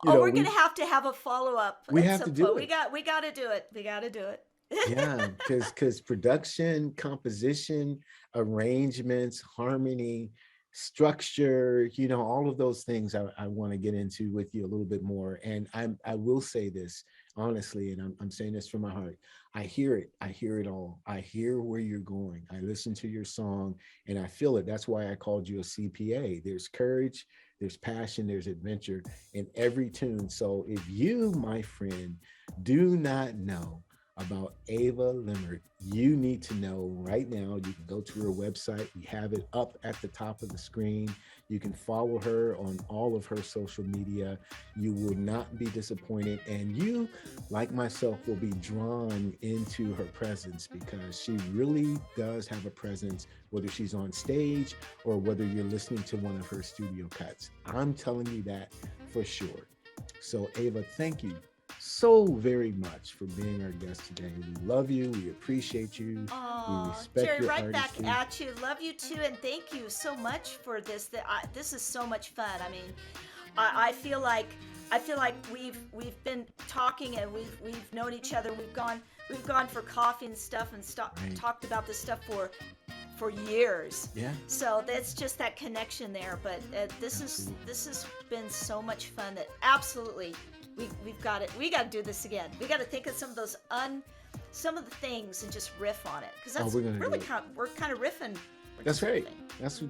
A: you
B: Oh,
A: know,
B: we're
A: we
B: gonna have to have a follow up
A: we
B: at
A: have to
B: some
A: do
B: point.
A: it.
B: We got to do it. We got to do it.
A: Yeah, because production, composition, arrangements, harmony, structure, all of those things I want to get into with you a little bit more. And I will say this honestly, and I'm saying this from my heart. I hear it. I hear it all. I hear where you're going. I listen to your song and I feel it. That's why I called you a CPA. There's courage, there's passion, there's adventure in every tune. So if you, my friend, do not know about Ava Lemert, you need to know right now. You can go to her website. We have it up at the top of the screen. You can follow her on all of her social media. You will not be disappointed. And you, like myself, will be drawn into her presence, because she really does have a presence, whether she's on stage or whether you're listening to one of her studio cuts. I'm telling you that for sure. So, Ava, thank you so very much for being our guest today. We love you. We appreciate you. We
B: Oh,
A: respect
B: Jerry,
A: your
B: right back
A: artistry.
B: at you. Love you too, and thank you so much for this. This is so much fun. I mean, I feel like we've been talking, and we've known each other. We've gone for coffee and stuff, and
A: Right.
B: talked about this stuff for years.
A: Yeah.
B: So that's just that connection there. But this has been so much fun that absolutely we've got it. We got to do this again. We got to think of some of those some of the things and just riff on it, because that's really we're kind of riffing.
A: That's right. That's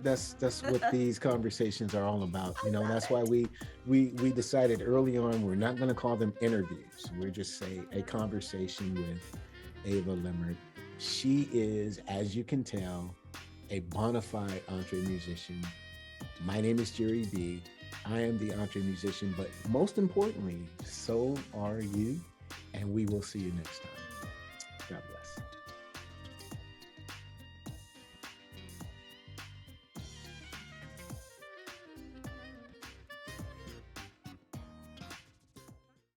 A: what these conversations are all about. You know, that's why we decided early on we're not going to call them interviews. We're just say a conversation with Ava Lemert. She is, as you can tell, a bona fide entre musician. My name is Jerry B. I am the entre musician, but most importantly, so are you. And we will see you next time. God bless.